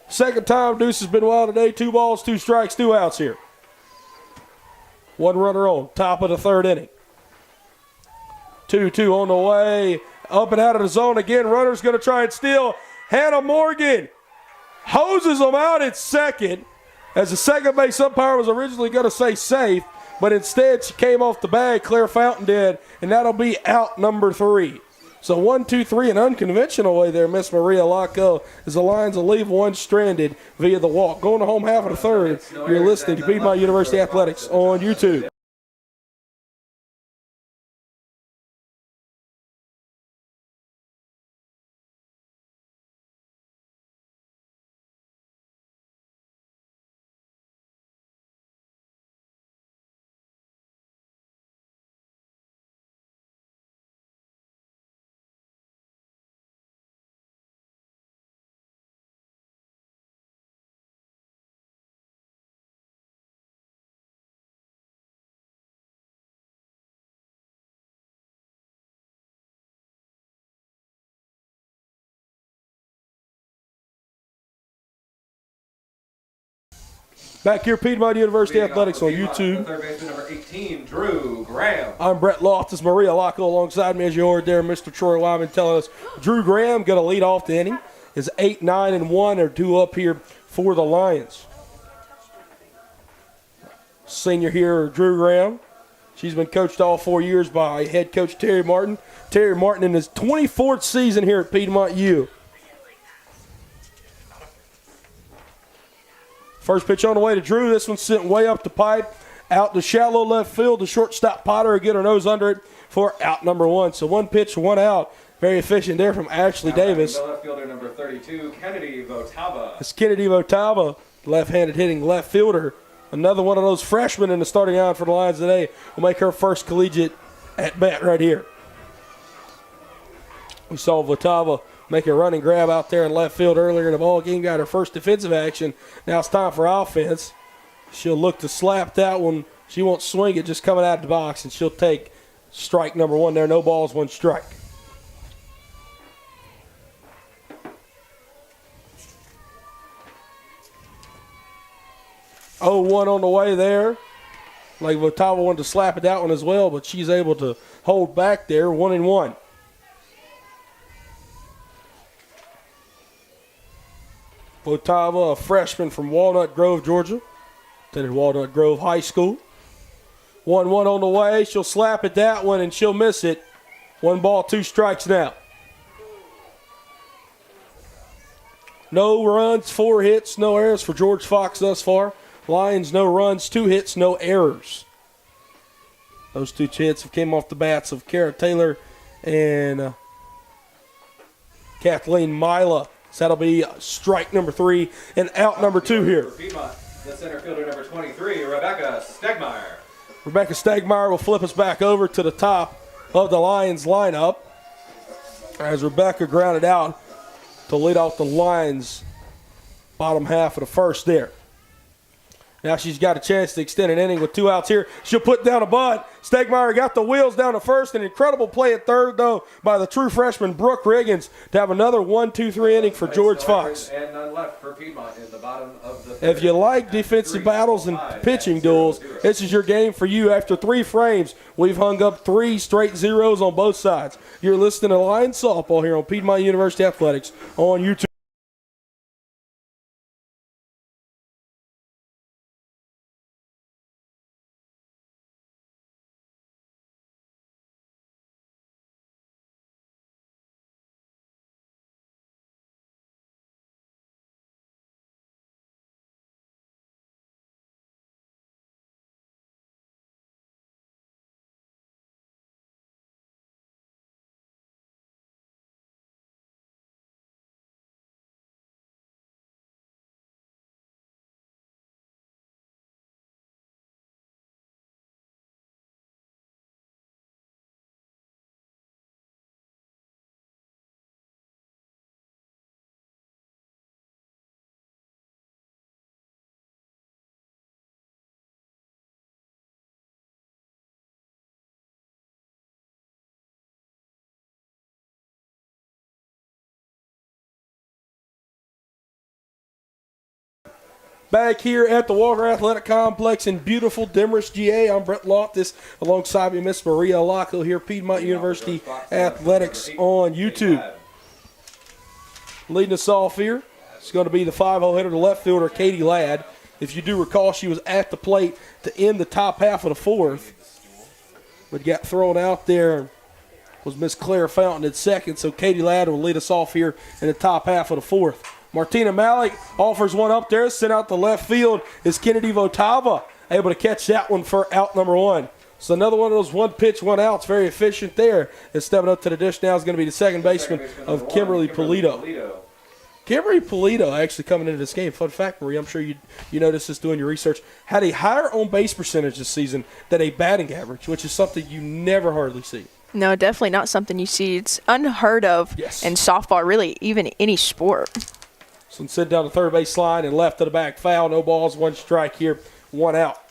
Second time Deuce has been wild today. 2 balls, 2 strikes, 2 outs here. 1 runner on, top of the third inning. 2-2 on the way. Up and out of the zone again. Runner's going to try and steal. Hannah Morgan hoses them out at second, as the second base umpire was originally going to say safe, but instead she came off the bag. Claire Fountain did, and that'll be out number 3. So 1-2-3, an unconventional way there, Miss Maria Laco, as the Lions will leave one stranded via the walk. Going to home half of the third, you're listening to Piedmont University Athletics on YouTube. Back here, Piedmont University Athletics on YouTube. Third baseman number 18, Drew Graham. I'm Brett Loftus, Maria Laco alongside me as you heard there. Mr. Troy Wyman telling us Drew Graham going to lead off the inning. Is 8-9-1 are due up here for the Lions. Senior here, Drew Graham. She's been coached all 4 years by head coach Terry Martin. Terry Martin in his 24th season here at Piedmont U. First pitch on the way to Drew. This one's sent way up the pipe. Out to shallow left field. The shortstop Potter will get her nose under it for out number 1. So 1 pitch, 1 out. Very efficient there from Ashley Davis. Left fielder number 32, Kennedy Votava. It's Kennedy Votava, left-handed hitting left fielder. Another one of those freshmen in the starting line for the Lions today will make her first collegiate at bat right here. We saw Votava make a running grab out there in left field earlier in the ball game. Got her first defensive action. Now it's time for offense. She'll look to slap that one. She won't swing it, just coming out of the box, and she'll take strike number 1 there. No balls, 1 strike. Oh, 1 on the way there. Like Votava wanted to slap at that one as well, but she's able to hold back there. 1-1. Votava, a freshman from Walnut Grove, Georgia. Attended Walnut Grove High School. 1-1 on the way. She'll slap at that one, and she'll miss it. 1 ball, 2 strikes now. No runs, 4 hits, no errors for George Fox thus far. Lions, no runs, 2 hits, no errors. Those 2 hits have came off the bats of Kara Taylor and Kathleen Mila. So that'll be strike number 3 and out number 2 here. Piedmont, the center fielder number 23, Rebecca Stegmeyer. Rebecca Stegmeyer will flip us back over to the top of the Lions lineup as Rebecca grounded out to lead off the Lions bottom half of the first there. Now she's got a chance to extend an inning with 2 outs here. She'll put down a bunt. Stegmeyer got the wheels down to first. An incredible play at third, though, by the true freshman Brooke Riggins to have another 1-2-3 inning for George Fox. And none left for Piedmont in the bottom of the third. If you like defensive battles and pitching duels, this is your game for you. After 3 frames, we've hung up 3 straight zeros on both sides. You're listening to Lions Softball here on Piedmont University Athletics on YouTube. Back here at the Walker Athletic Complex in beautiful Demorest, GA. I'm Brett Loftus. Alongside me, Miss Maria Laco here, Piedmont University Athletics on YouTube. Leading us off here is going to be the 5-0 hitter, the left fielder, Katie Ladd. If you do recall, she was at the plate to end the top half of the fourth, but got thrown out there. Was Miss Claire Fountain at second, so Katie Ladd will lead us off here in the top half of the fourth. Martina Malik offers one up there, sent out to left field. Is Kennedy Votava able to catch that one for out number one? So another one of those one pitch, one outs, very efficient there. And stepping up to the dish now is going to be the second baseman of Kimberly Polito. Kimberly Polito actually coming into this game. Fun fact, Marie, I'm sure you noticed this doing your research, had a higher on-base percentage this season than a batting average, which is something you never hardly see. No, definitely not something you see. It's unheard of in softball, really, even any sport. So sent down the third base line and left to the back foul. No balls, one strike here, one out.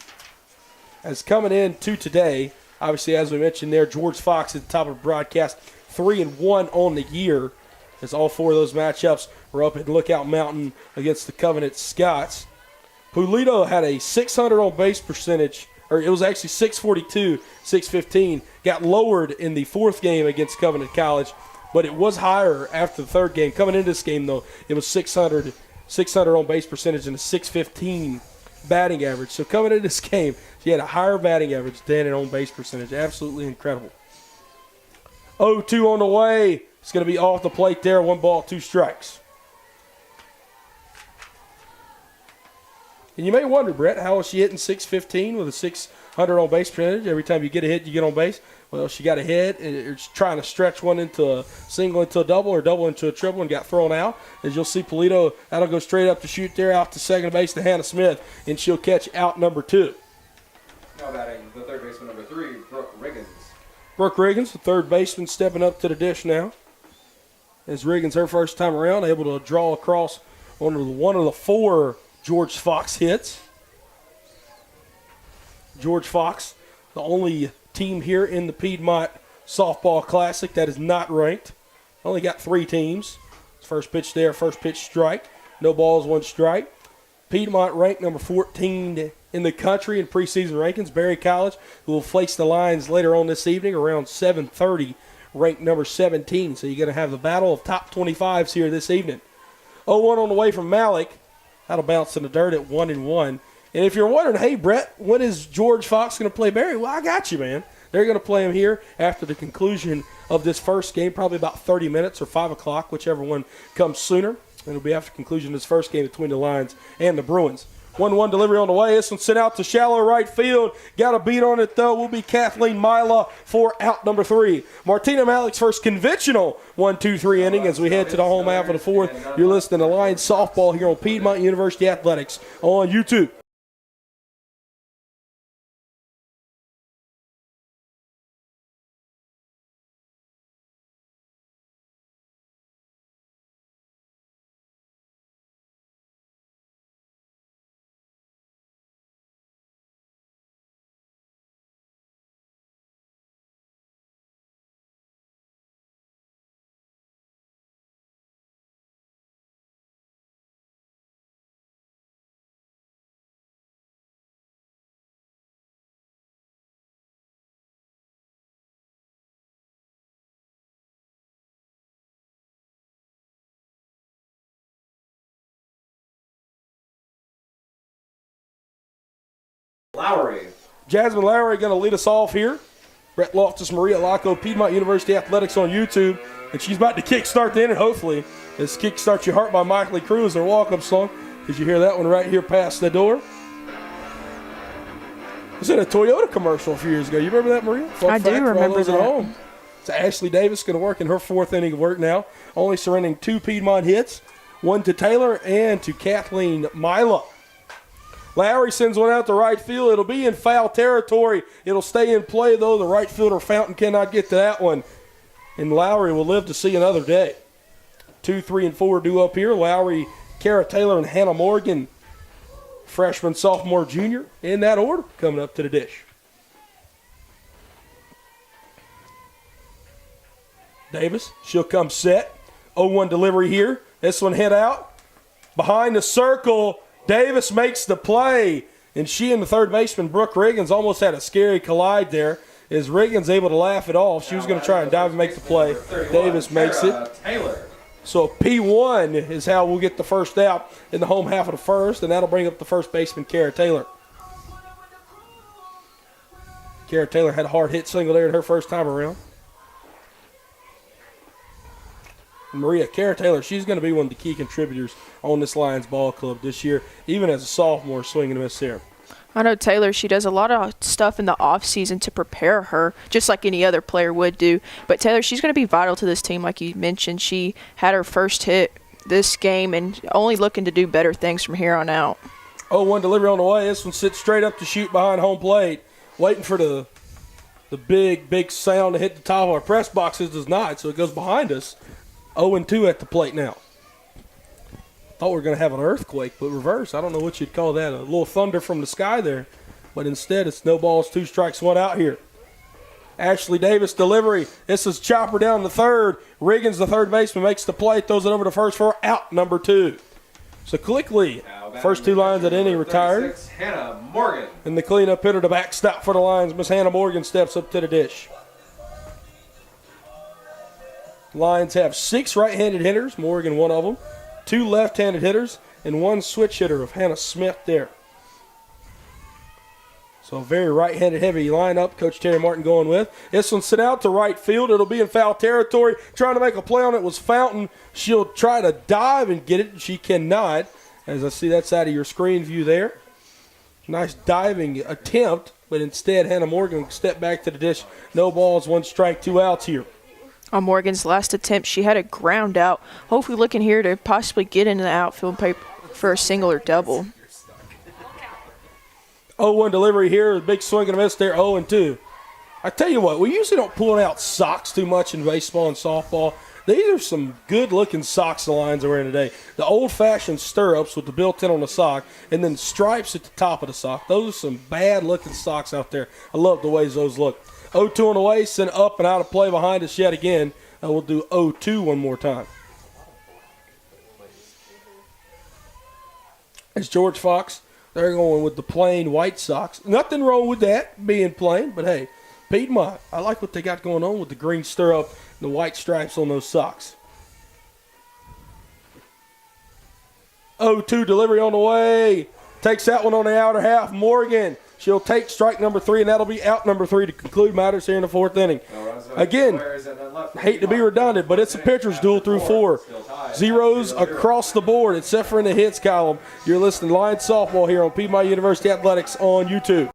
As coming in to today, obviously, as we mentioned there, George Fox at the top of the broadcast, 3-1 on the year, as all four of those matchups were up at Lookout Mountain against the Covenant Scots. Polito had a 600 on base percentage, or it was actually 642, 615. Got lowered in the fourth game against Covenant College, but it was higher after the third game. Coming into this game, though, it was 600 on base percentage and a 615 batting average. So coming into this game, she had a higher batting average than an on base percentage. Absolutely incredible. 0-2 on the way. It's going to be off the plate there. 1 ball, 2 strikes. And you may wonder, Brett, how is she hitting 615 with a 600 on base percentage? Every time you get a hit, you get on base. Well, she got a hit, and it's trying to stretch one into a single into a double or double into a triple and got thrown out. As you'll see, Polito, that'll go straight up to shoot there out to second base to Hannah Smith, and she'll catch out number 2. Now batting the third baseman, number 3, Brooke Riggins. Brooke Riggins, the third baseman, stepping up to the dish now. As Riggins, her first time around, able to draw across one of the 4 George Fox hits. George Fox, the only team here in the Piedmont Softball Classic that is not ranked. Only got 3 teams. First pitch there, first pitch strike. No balls, 1 strike. Piedmont ranked number 14 in the country in preseason rankings. Berry College, who will face the Lions later on this evening around 7:30, ranked number 17. So you're going to have the battle of top 25s here this evening. 0-1 on the way from Malik. That'll bounce in the dirt at 1-1. And if you're wondering, hey, Brett, when is George Fox going to play Berry? Well, I got you, man. They're going to play him here after the conclusion of this first game, probably about 30 minutes or 5 o'clock, whichever one comes sooner. It'll be after conclusion of this first game between the Lions and the Bruins. 1-1 delivery on the way. This one sent out to shallow right field. Got a beat on it, though. Will be Kathleen Mila for out number 3. Martina Malik's first conventional 1-2-3 inning as we head to the home half of the fourth. You're listening to Lions Softball here on Piedmont University Athletics on YouTube. Lowry. Jasmine Lowry going to lead us off here. Brett Loftus, Maria Laco, Piedmont University Athletics on YouTube. And she's about to kickstart the inning, hopefully. This Kickstart Your Heart by Michael Cruz, their walk-up song. Did you hear that one right here past the door? It was in a Toyota commercial a few years ago. You remember that, Maria? I do remember that. At home. So Ashley Davis going to work in her 4th inning of work now. Only surrendering 2 Piedmont hits. 1 to Taylor and to Kathleen Mila. Lowry sends one out to right field. It'll be in foul territory. It'll stay in play, though. The right fielder, Fountain, cannot get to that one. And Lowry will live to see another day. 2, 3, and 4 due up here. Lowry, Kara Taylor, and Hannah Morgan. Freshman, sophomore, junior. In that order, coming up to the dish. Davis, she'll come set. 0-1 delivery here. This one hit out. Behind the circle. Davis makes the play, and she and the third baseman, Brooke Riggins, almost had a scary collide there. Is Riggins able to laugh it off? She was going to try and dive and make the play. Davis makes it. Taylor. So P1 is how we'll get the first out in the home half of the first, and that'll bring up the first baseman, Kara Taylor. Kara Taylor had a hard hit single there in her first time around. Maria, Kara Taylor, she's going to be one of the key contributors on this Lions ball club this year, even as a sophomore swinging a miss there. I know Taylor, she does a lot of stuff in the offseason to prepare her, just like any other player would do. But Taylor, she's going to be vital to this team, like you mentioned. She had her first hit this game and only looking to do better things from here on out. 0-1 delivery on the way. This one sits straight up to shoot behind home plate, waiting for the big sound to hit the top of our press boxes. Does not, so it goes behind us. 0-2 at the plate now. Thought we were going to have an earthquake, but reverse. I don't know what you'd call that. A little thunder from the sky there. But instead, it's no balls, 2 strikes, 1 out here. Ashley Davis delivery. This is chopper down the third. Riggins, the third baseman, makes the play. Throws it over to first for out number 2. So quickly, first 2 lines at inning retired. Hannah Morgan. And the cleanup hitter to backstop for the Lions. Miss Hannah Morgan steps up to the dish. Lions have 6 right-handed hitters. Morgan, one of them. 2 left-handed hitters, and 1 switch hitter of Hannah Smith there. So a very right-handed heavy lineup Coach Terry Martin going with. This one sent out to right field. It'll be in foul territory. Trying to make a play on it was Fountain. She'll try to dive and get it. She cannot. As I see that's out of your screen view there. Nice diving attempt, but instead Hannah Morgan stepped back to the dish. No balls, 1 strike, 2 outs here. On Morgan's last attempt, she had a ground out. Hopefully looking here to possibly get into the outfield for a single or double. 0-1 delivery here. Big swing and a miss there, 0-2. I tell you what, we usually don't pull out socks too much in baseball and softball. These are some good-looking socks the Lions are wearing today. The old-fashioned stirrups with the built-in on the sock and then stripes at the top of the sock. Those are some bad-looking socks out there. I love the ways those look. 0-2 on the way, sent up and out of play behind us yet again. We'll do 0-2 one more time. It's George Fox. They're going with the plain white socks. Nothing wrong with that being plain, but hey, Piedmont, I like what they got going on with the green stirrup and the white stripes on those socks. 0-2 delivery on the way. Takes that one on the outer half. Morgan. She'll take strike number 3, and that'll be out number 3 to conclude matters here in the 4th inning. Again, hate to be redundant, but it's a pitcher's duel through 4. Zeros across the board, except for in the hits column. You're listening to Lions Softball here on Piedmont University Athletics on YouTube.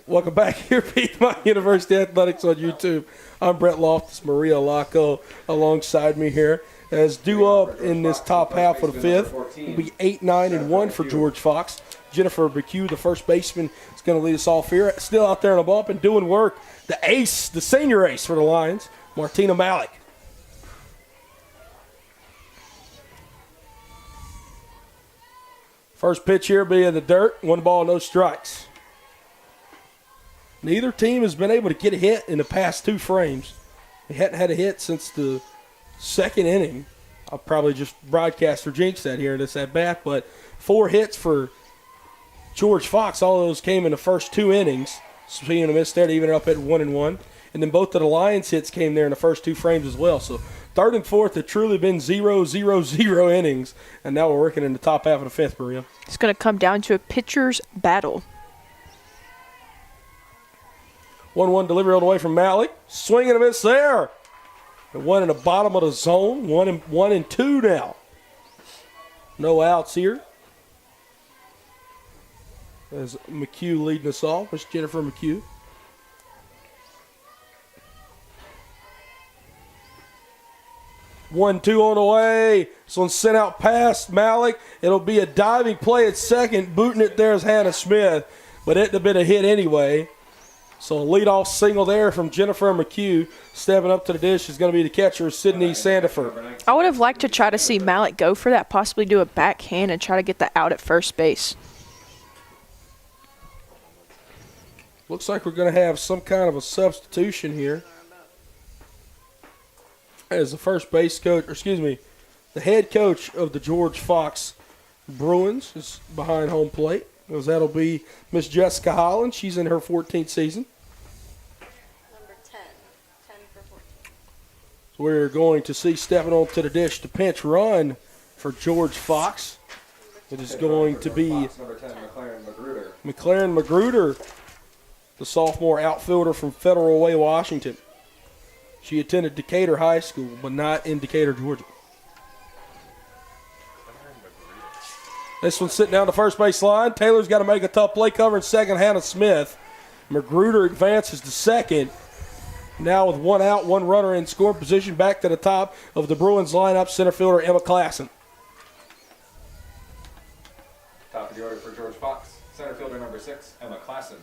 Welcome back here, Piedmont University Athletics on YouTube. I'm Brett Loftus, Maria Laco alongside me here. As due up in this top half of the 5th, will be 8-9-1 for George Fox. Jennifer McHugh, the first baseman, is going to lead us off here. Still out there in the bump and doing work. The ace, the senior ace for the Lions, Martina Malik. First pitch here be in the dirt. 1 ball, no strikes. Neither team has been able to get a hit in the past 2 frames. They hadn't had a hit since the 2nd inning. I'll probably just broadcast or jinx that here in this at-bat, but 4 hits for George Fox. All of those came in the first 2 innings. Swinging a miss there to even it up at 1-1. And then both of the Lions hits came there in the first 2 frames as well. So Third and fourth have truly been 0-0-0 innings, and now we're working in the top half of the fifth, Maria. It's going to come down to a pitcher's battle. 1-1 delivery all the way from Malik. Swing and a miss there. And one in the bottom of the zone. 1-2 now. No outs here. As McHugh leading us off. It's Jennifer McHugh. One, two on the way. This one's sent out past Malik. It'll be a diving play at second. Booting it there is Hannah Smith. But it'd have been a hit anyway. So a leadoff single there from Jennifer McHugh. Stepping up to the dish is going to be the catcher, Sydney Sandiford. I would have liked to try to see Malik go for that, possibly do a backhand and try to get the out at first base. Looks like we're going to have some kind of a substitution here. As the first base coach, the head coach of the George Fox Bruins is behind home plate. As that'll be Miss Jessica Holland. She's in her 14th season. Number 10. 10 for 14. So we're going to see stepping onto the dish the pinch run for George Fox. It is going to be Number 10, McLaren Magruder, the sophomore outfielder from Federal Way, Washington. She attended Decatur High School, but not in Decatur, Georgia. This one's sitting down the first base line. Taylor's got to make a tough play covering second, Hannah Smith. Magruder advances to second. Now with one out, one runner in scoring position, back to the top of the Bruins lineup, center fielder Emma Klassen. Top of the order for George Fox. Center fielder number 6, Emma Klassen.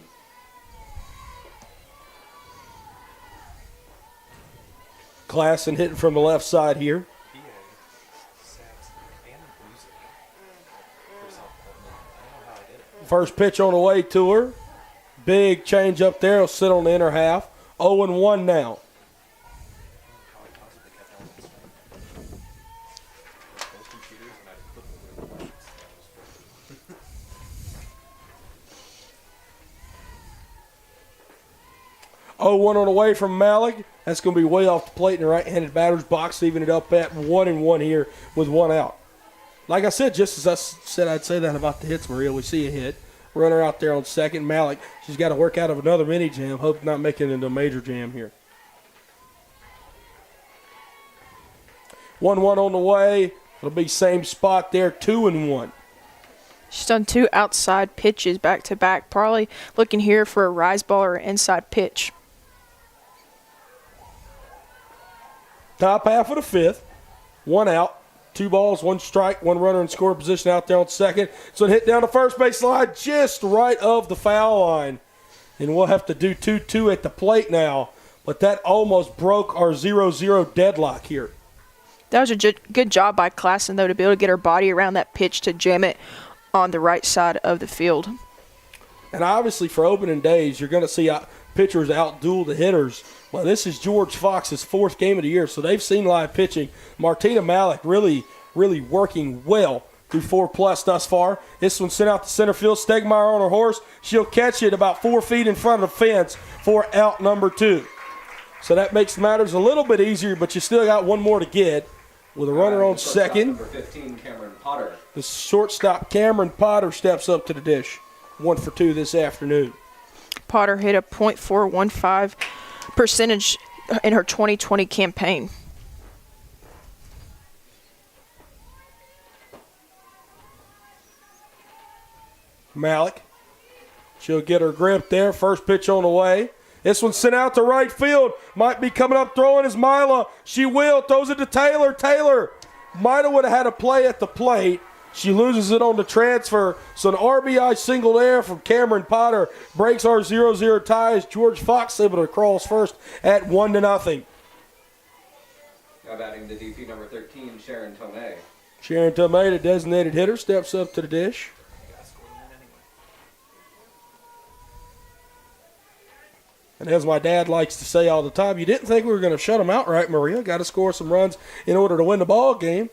Klassen hitting from the left side here. First pitch on the way to her. Big change up there. Will sit on the inner half. 0-1 now. On the way from Malik. That's going to be way off the plate in the right-handed batter's box, leaving it up at 1-1 here with one out. Like I said, just as I said I'd say that about the hits, Maria, we see a hit. Runner out there on second. Malik, she's got to work out of another mini jam. Hope not making it into a major jam here. 1-1 on the way. It'll be same spot there, 2-1. She's done 2 outside pitches back-to-back. Probably looking here for a rise ball or inside pitch. Top half of the fifth. One out. 2 balls, 1 strike, 1 runner in scoring position out there on second. So it hit down the first base line just right of the foul line. And we'll have to do 2-2 at the plate now. But that almost broke our 0-0 deadlock here. That was a good job by Klassen, though, to be able to get her body around that pitch to jam it on the right side of the field. And obviously for opening days, you're going to see pitchers outduel the hitters. Well, this is George Fox's 4th game of the year, so they've seen live pitching. Martina Malik really working well through 4+ thus far. This one sent out to center field. Stegmeyer on her horse. She'll catch it about 4 feet in front of the fence for out number 2. So that makes matters a little bit easier, but you still got one more to get with a runner on second. Number 15, Cameron Potter. The shortstop, Cameron Potter, steps up to the dish. 1 for 2 this afternoon. Potter hit a .415 percentage in her 2020 campaign. Malik. She'll get her grip there. First pitch on the way. This one's sent out to right field. Might be coming up throwing is Mila. She will. Throws it to Taylor. Taylor might have would have had a play at the plate. She loses it on the transfer. So an RBI single there from Cameron Potter breaks our 0-0 ties. George Fox able to cross first at 1-0. Now batting the DP number 13, Sharon Tomei. Sharon Tomei, the designated hitter, steps up to the dish. And as my dad likes to say all the time, you didn't think we were going to shut them out, right, Maria? Got to score some runs in order to win the ball game.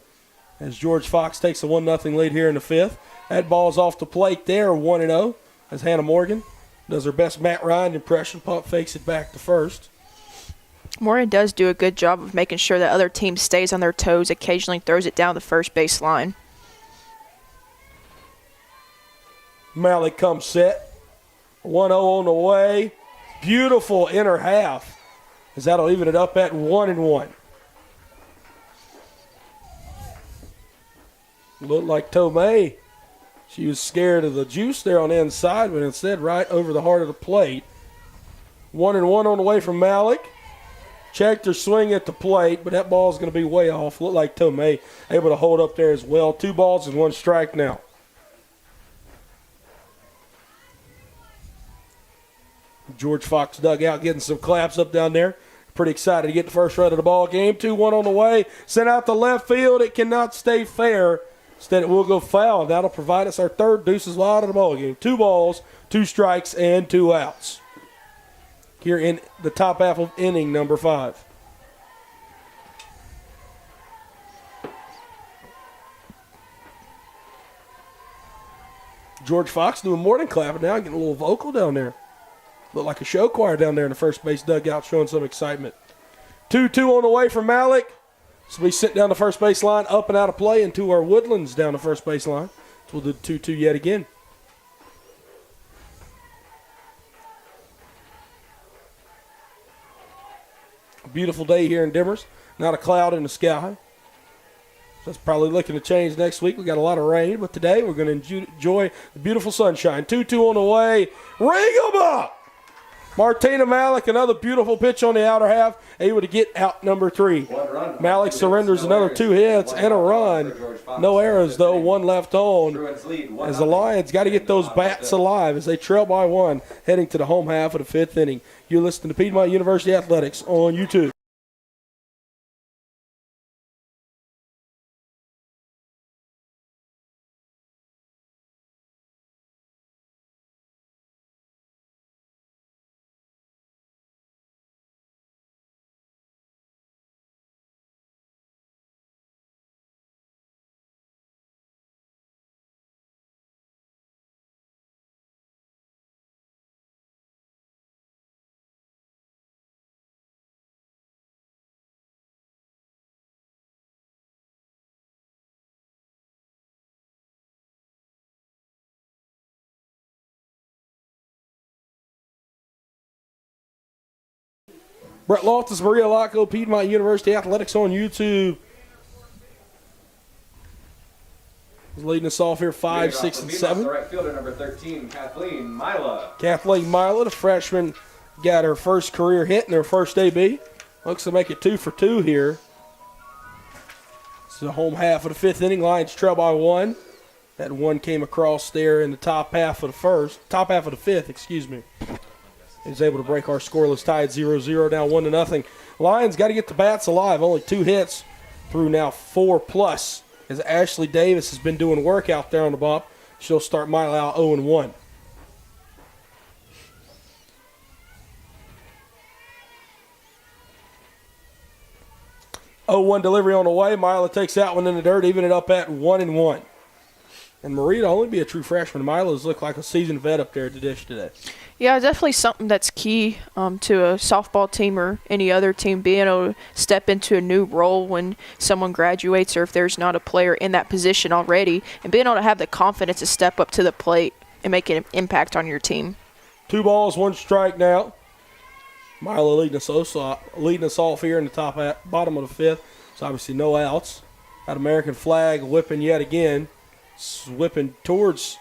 As George Fox takes a 1-0 lead here in the 5th. That ball's off the plate there, 1-0. As Hannah Morgan does her best Matt Ryan impression, pump fakes it back to first. Morgan does do a good job of making sure that other team stays on their toes, occasionally throws it down the first base line. Malik comes set. 1-0 on the way. Beautiful inner half, as that'll even it up at 1-1. Looked like Tomei. She was scared of the juice there on the inside, but instead right over the heart of the plate. 1-1 on the way from Malik. Checked her swing at the plate, but that ball's going to be way off. Looked like Tomei able to hold up there as well. 2 balls and 1 strike now. George Fox dugout getting some claps up down there. Pretty excited to get the first run of the ball game. 2-1 on the way. Sent out to left field. It cannot stay fair. Instead, it will go foul. That'll provide us our third deuces out of the ball game. 2 balls, 2 strikes, and 2 outs. Here in the top half of inning number 5. George Fox doing more than clapping now, getting a little vocal down there. Looked like a show choir down there in the first base dugout, showing some excitement. 2-2 on the way from Malik. So we sit down the first base line, up and out of play, into our Woodlands down the first base line. So we'll do 2-2 yet again. A beautiful day here in Dimmers. Not a cloud in the sky. That's probably looking to change next week. We got a lot of rain, but today we're going to enjoy the beautiful sunshine. 2-2 on the way. Ring 'em up! Martina Malik, another beautiful pitch on the outer half, able to get out number 3. Malik surrenders another 2 hits and a run. No errors, though, 1 left on. As the Lions got to get those bats alive as they trail by 1, heading to the home half of the 5th inning. You're listening to Piedmont University Athletics on YouTube. Brett Loftus, Maria Laco, Piedmont University Athletics on YouTube. He's leading us off here 5, 6, and 7. Right fielder number 13, Kathleen Mila. Kathleen Mila, the freshman, got her first career hit in her first AB. Looks to make it 2 for 2 here. It's the home half of the 5th inning. Lions trail by 1. That 1 came across there in the top half of the 5th, excuse me. Is able to break our scoreless tie at 0-0, down 1-0. Lions got to get the bats alive. Only 2 hits through now 4+. As Ashley Davis has been doing work out there on the bump, she'll start Mile out 0-1. Oh, 1 delivery on the way. Mila takes that one in the dirt, even it up at 1-1. And Marie to only be a true freshman. Mila's looked like a seasoned vet up there at the dish today. Yeah, definitely something that's key to a softball team or any other team, being able to step into a new role when someone graduates or if there's not a player in that position already, and being able to have the confidence to step up to the plate and make an impact on your team. 2 balls, 1 strike now. Mila leading us off here in the bottom of the 5th. So obviously no outs. That American flag whipping yet again. Whipping towards,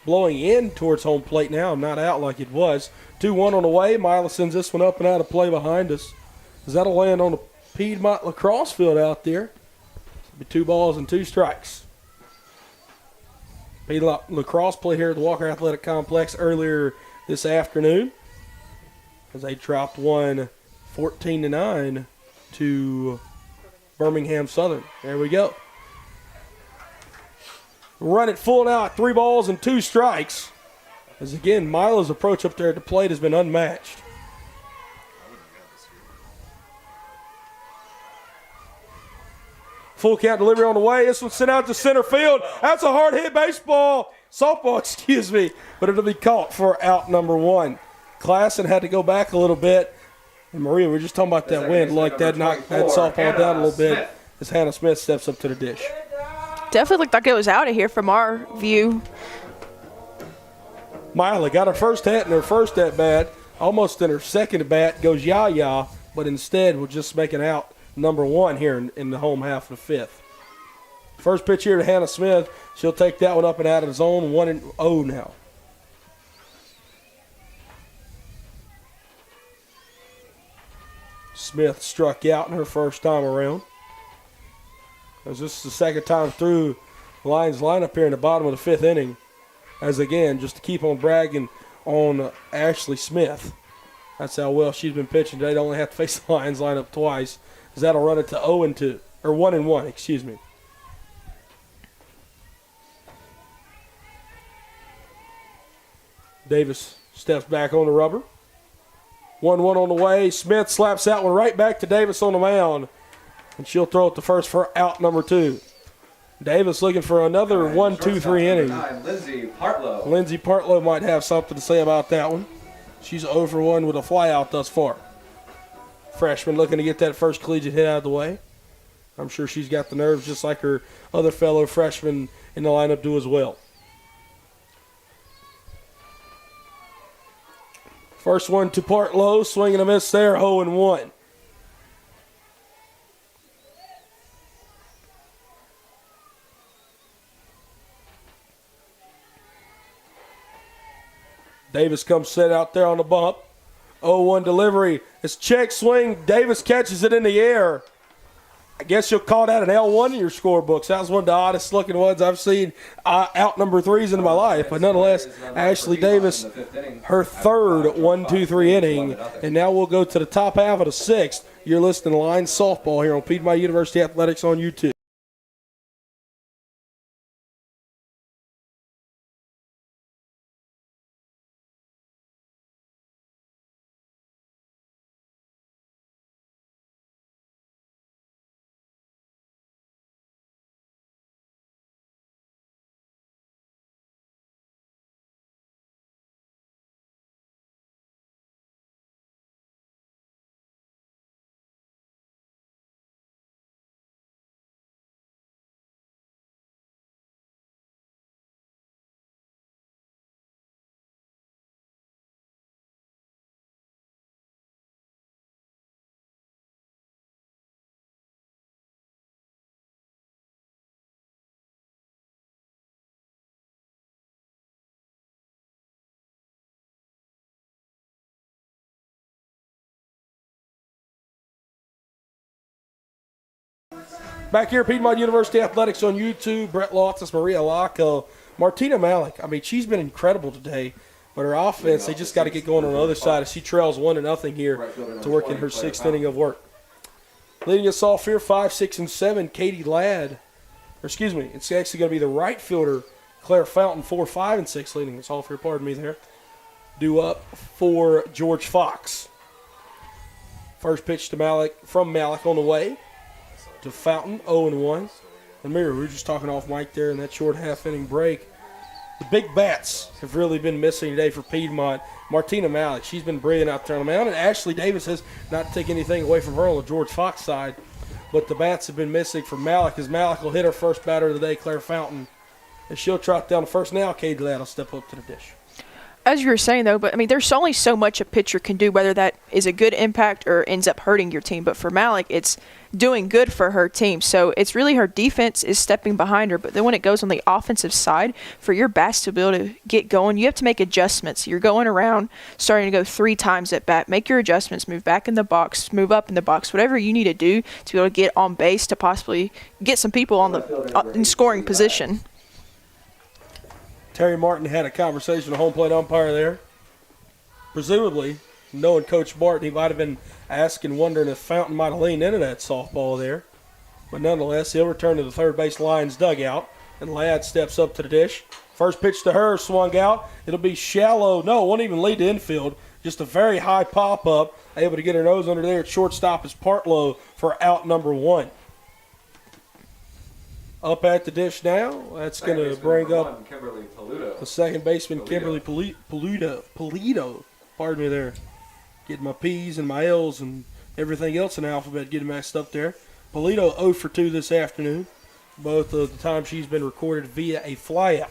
blowing in towards home plate now, not out like it was. 2-1 on the way. Mila sends this one up and out of play behind us. As that'll land on the Piedmont lacrosse field out there. It'll be 2 balls and 2 strikes. Piedmont lacrosse play here at the Walker Athletic Complex earlier this afternoon. As they dropped one 14-9 to Birmingham Southern. There we go. Run it full now at 3 balls and 2 strikes. As again, Mila's approach up there at the plate has been unmatched. Full count delivery on the way. This one's sent out to center field. That's a hard hit softball, excuse me. But it'll be caught for out number 1. Klassen had to go back a little bit. And Maria, we were just talking about that wind, like that knocked that softball down a little bit as Hannah Smith steps up to the dish. Definitely looked like it was out of here from our view. Miley got her first hit in her first at bat. Almost in her second at bat goes Yaya, but instead will just make it out number 1 here in the home half of the 5th. First pitch here to Hannah Smith. She'll take that one up and out of the zone. 1-0 now. Smith struck out in her first time around. As this is the second time through the Lions lineup here in the bottom of the 5th inning. As again, just to keep on bragging on Ashley Smith. That's how well she's been pitching today. They only have to face the Lions lineup twice. As that'll run it to 0-2, or 1-1, excuse me. Davis steps back on the rubber. 1-1 on the way. Smith slaps that one right back to Davis on the mound. And she'll throw it to first for out number 2. Davis looking for another 1-2-3 inning. Lindsay Partlow might have something to say about that one. She's 0 for 1 with a flyout thus far. Freshman looking to get that first collegiate hit out of the way. I'm sure she's got the nerves just like her other fellow freshmen in the lineup do as well. First one to Partlow, swing and a miss there, 0-1. Davis comes set out there on the bump. 0-1 delivery. It's check swing. Davis catches it in the air. I guess you'll call that an L1 in your scorebooks. That was one of the oddest looking ones I've seen out number 3s in my life. But nonetheless, Ashley Davis, her third 1-2-3 inning. And now we'll go to the top half of the 6th. You're listening to Lions Softball here on Piedmont University Athletics on YouTube. Back here at Piedmont University Athletics on YouTube, Brett Loftus, Maria Laco, Martina Malik. I mean, she's been incredible today, but her offense, they just got to get going on the other side as she trails 1-0 here to work in her 6th inning of work. Leading us off here, 5, 6, and 7, Katie Ladd. Or excuse me, it's actually going to be the right fielder, Claire Fountain, 4, 5, and 6 leading us off here, pardon me there. Due up for George Fox. First pitch to Malik, from Malik on the way. To Fountain, 0-1. And Mira, we were just talking off mic there in that short half-inning break. The big bats have really been missing today for Piedmont. Martina Malik, she's been brilliant out there on the mound. And Ashley Davis has not taken anything away from her on the George Fox side. But the bats have been missing for Malik as Malik will hit her first batter of the day, Claire Fountain. And she'll trot down the first. Now Katie Ladd will step up to the dish. As you were saying, though, but I mean, there's only so much a pitcher can do, whether that is a good impact or ends up hurting your team. But for Malik, it's doing good for her team. So it's really her defense is stepping behind her. But then when it goes on the offensive side, for your bats to be able to get going, you have to make adjustments. You're going around, starting to go 3 times at bat. Make your adjustments. Move back in the box. Move up in the box. Whatever you need to do to be able to get on base to possibly get some people on the in scoring position. Terry Martin had a conversation with the home plate umpire there. Presumably, knowing Coach Martin, he might have been asking, wondering if Fountain might have leaned into that softball there. But nonetheless, he'll return to the third base Lions dugout, and Ladd steps up to the dish. First pitch to her, swung out. It'll be shallow. No, it won't even lead to infield. Just a very high pop-up. Able to get her nose under there at shortstop is Partlow for out number 1. Up at the dish now. That's going to bring up the second baseman, Kimberly Polito. Pardon me there. Getting my P's and my L's and everything else in the alphabet getting messed up there. Polito 0 for 2 this afternoon. Both of the times she's been recorded via a flyout.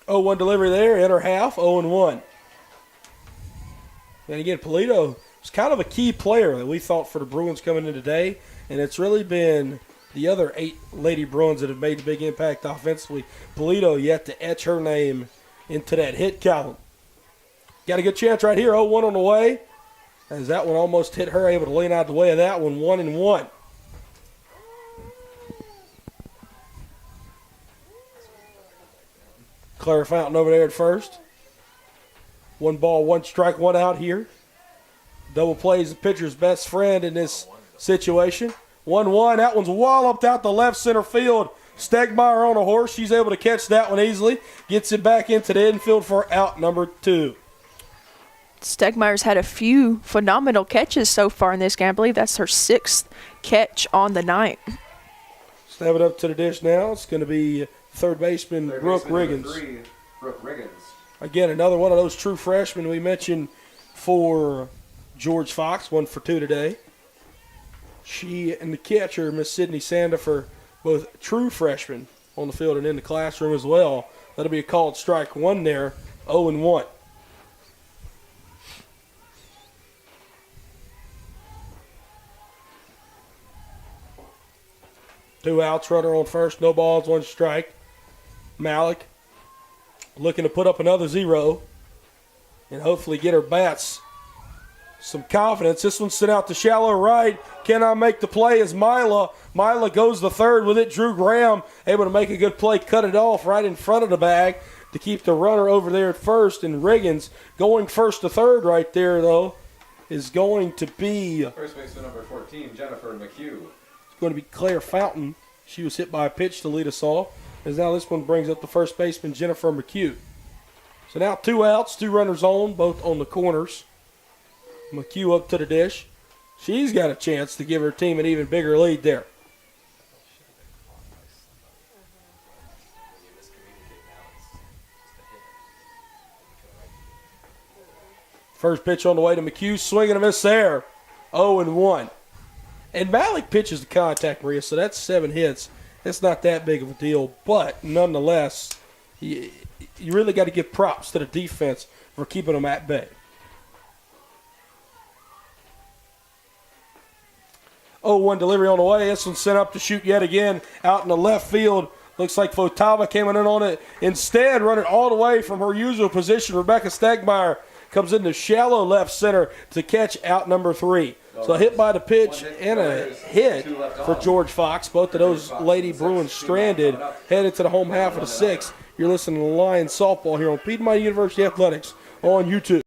0-1 delivery there, in her half, 0-1. And again, Polito is kind of a key player that we thought for the Bruins coming in today, and it's really been the other 8 Lady Bruins that have made the big impact offensively. Polito yet to etch her name into that hit column. Got a good chance right here, 0-1 on the way, as that one almost hit her, able to lean out the way of that one, 1-1. Claire Fountain over there at first. 1 ball, 1 strike, 1 out here. Double plays the pitcher's best friend in this situation. 1-1. That one's walloped out the left center field. Stegmeyer on a horse. She's able to catch that one easily. Gets it back into the infield for out number 2. Stegmeyer's had a few phenomenal catches so far in this game. I believe that's her 6th catch on the night. Snap it up to the dish now. It's going to be third baseman Brooke Riggins. Number 3, Brooke Riggins. Again, another one of those true freshmen we mentioned for George Fox, 1 for 2 today. She and the catcher, Miss Sydney Sandifer, both true freshmen on the field and in the classroom as well. That'll be a called strike 1 there, 0-1. Two outs, runner on first, no balls, 1 strike. Malik looking to put up another 0 and hopefully get her bats some confidence. This one's sent out to shallow right. Cannot make the play as Mila goes to third with it. Drew Graham able to make a good play, cut it off right in front of the bag to keep the runner over there at first. And Riggins going first to third right there, though, is going to be First baseman number 14, Jennifer McHugh. going to be Claire Fountain. She was hit by a pitch to lead us off. As now this one brings up the first baseman, Jennifer McHugh. So now 2 outs, 2 runners on, both on the corners. McHugh up to the dish. She's got a chance to give her team an even bigger lead there. First pitch on the way to McHugh, swing and a miss there. 0-1. And Malik pitches the contact, Maria, so that's 7 hits. It's not that big of a deal, but nonetheless, you really got to give props to the defense for keeping them at bay. 0-1 delivery on the way. This one's sent up to shoot yet again out in the left field. Looks like Fotava came in on it. Instead, running all the way from her usual position, Rebecca Stegmeyer comes into shallow left center to catch out number 3. So a hit by the pitch and a hit for George Fox. Both of those Lady Bruins stranded, headed to the home half of the 6th. You're listening to Lions Softball here on Piedmont University Athletics on YouTube.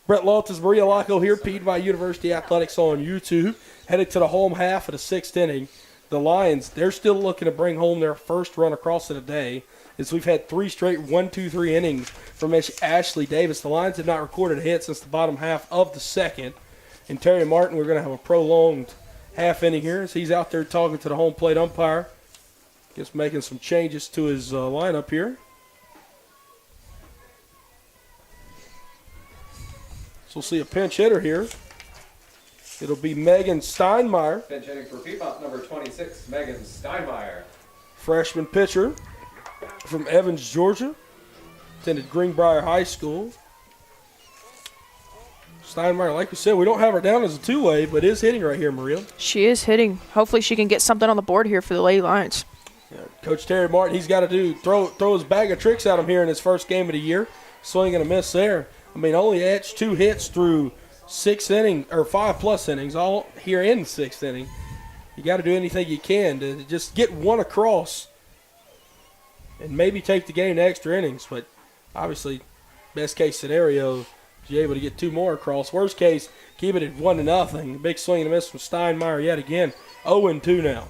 Brett Loftus, Maria Laco here, Piedmont University Athletics on YouTube. Headed to the home half of the 6th inning. The Lions, they're still looking to bring home their first run across of the day, as we've had 3 straight 1-2-3 innings from Ashley Davis. The Lions have not recorded a hit since the bottom half of the 2nd. And Terry Martin, we're going to have a prolonged half inning here as he's out there talking to the home plate umpire. Just making some changes to his lineup here. So we'll see a pinch hitter here. It'll be Megan Steinmeier. Pinch hitting for Piedmont, number 26, Megan Steinmeier. Freshman pitcher from Evans, Georgia. Attended Greenbrier High School. Steinmeier, like we said, we don't have her down as a 2-way, but is hitting right here, Maria. She is hitting. Hopefully she can get something on the board here for the Lady Lions. Coach Terry Martin, he's got to throw his bag of tricks at him here in his first game of the year. Swing and a miss there. I mean, only edged 2 hits through 5+ innings, all here in the 6th inning. You got to do anything you can to just get one across and maybe take the game to extra innings. But obviously, best case scenario, you're able to get 2 more across. Worst case, keep it at 1-0. Big swing and a miss from Steinmeier yet again. 0-2 now.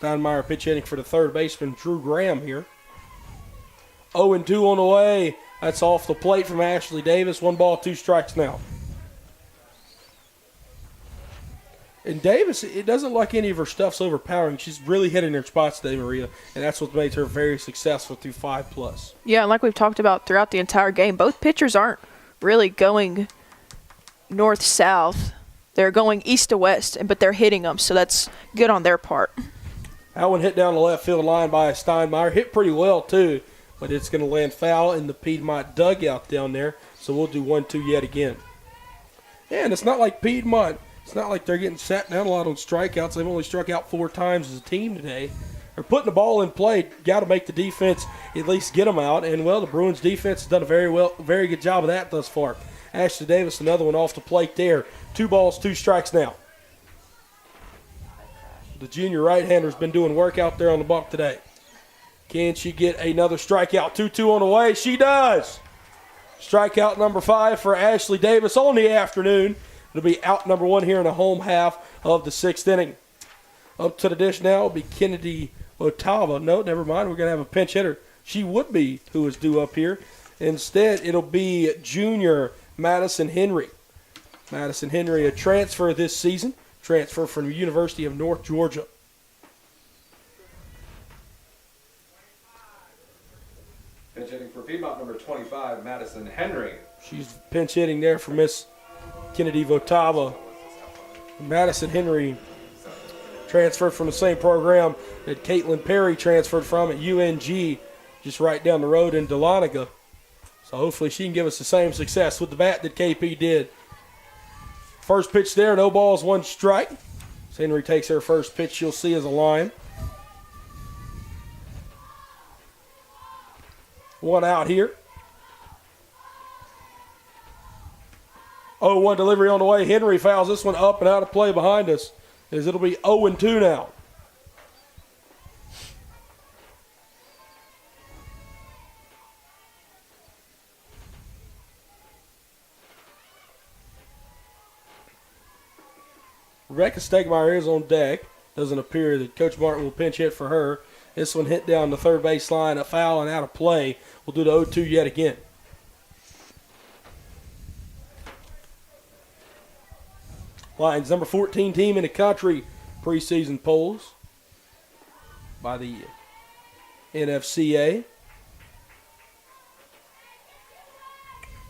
Steinmeier pitch hitting for the third baseman, Drew Graham here. 0-2 on the way. That's off the plate from Ashley Davis. 1 ball, 2 strikes now. And Davis, it doesn't look like any of her stuff's overpowering. She's really hitting her spots today, Maria, and that's what makes her very successful through 5+. Yeah, and like we've talked about throughout the entire game, both pitchers aren't really going north-south. They're going east to west, but they're hitting them, so that's good on their part. That one hit down the left field line by Steinmeier. Hit pretty well, too, but it's going to land foul in the Piedmont dugout down there, so we'll do 1-2 yet again. Yeah, and it's not like Piedmont. It's not like they're getting sat down a lot on strikeouts. They've only struck out 4 times as a team today. They're putting the ball in play. Got to make the defense at least get them out. And, well, the Bruins defense has done a very good job of that thus far. Ashley Davis, another one off the plate there. 2 balls, 2 strikes now. The junior right-hander's been doing work out there on the bump today. Can she get another strikeout? 2-2 on the way. She does. Strikeout number 5 for Ashley Davis on the afternoon. It'll be out number 1 here in the home half of the 6th inning. Up to the dish now will be Kennedy Otava. No, never mind. We're going to have a pinch hitter. She would be who is due up here. Instead, it'll be junior Madison Henry. Madison Henry, a transfer this season. Transfer from the University of North Georgia. Pinch hitting for Piedmont, number 25, Madison Henry. She's pinch hitting there for Miss Kennedy Votava. Madison Henry transferred from the same program that Caitlin Perry transferred from at UNG, just right down the road in Dahlonega. So hopefully she can give us the same success with the bat that KP did. First pitch there, no balls, 1 strike. As Henry takes her first pitch, you'll see as a line. 1 out here. 0-1 delivery on the way. Henry fouls this one up and out of play behind us, as it'll be 0-2 now. Rebecca Stegmeyer is on deck. Doesn't appear that Coach Martin will pinch hit for her. This one hit down the third base line, a foul and out of play. We'll do the 0-2 yet again. Lions number 14 team in the country preseason polls by the NFCA.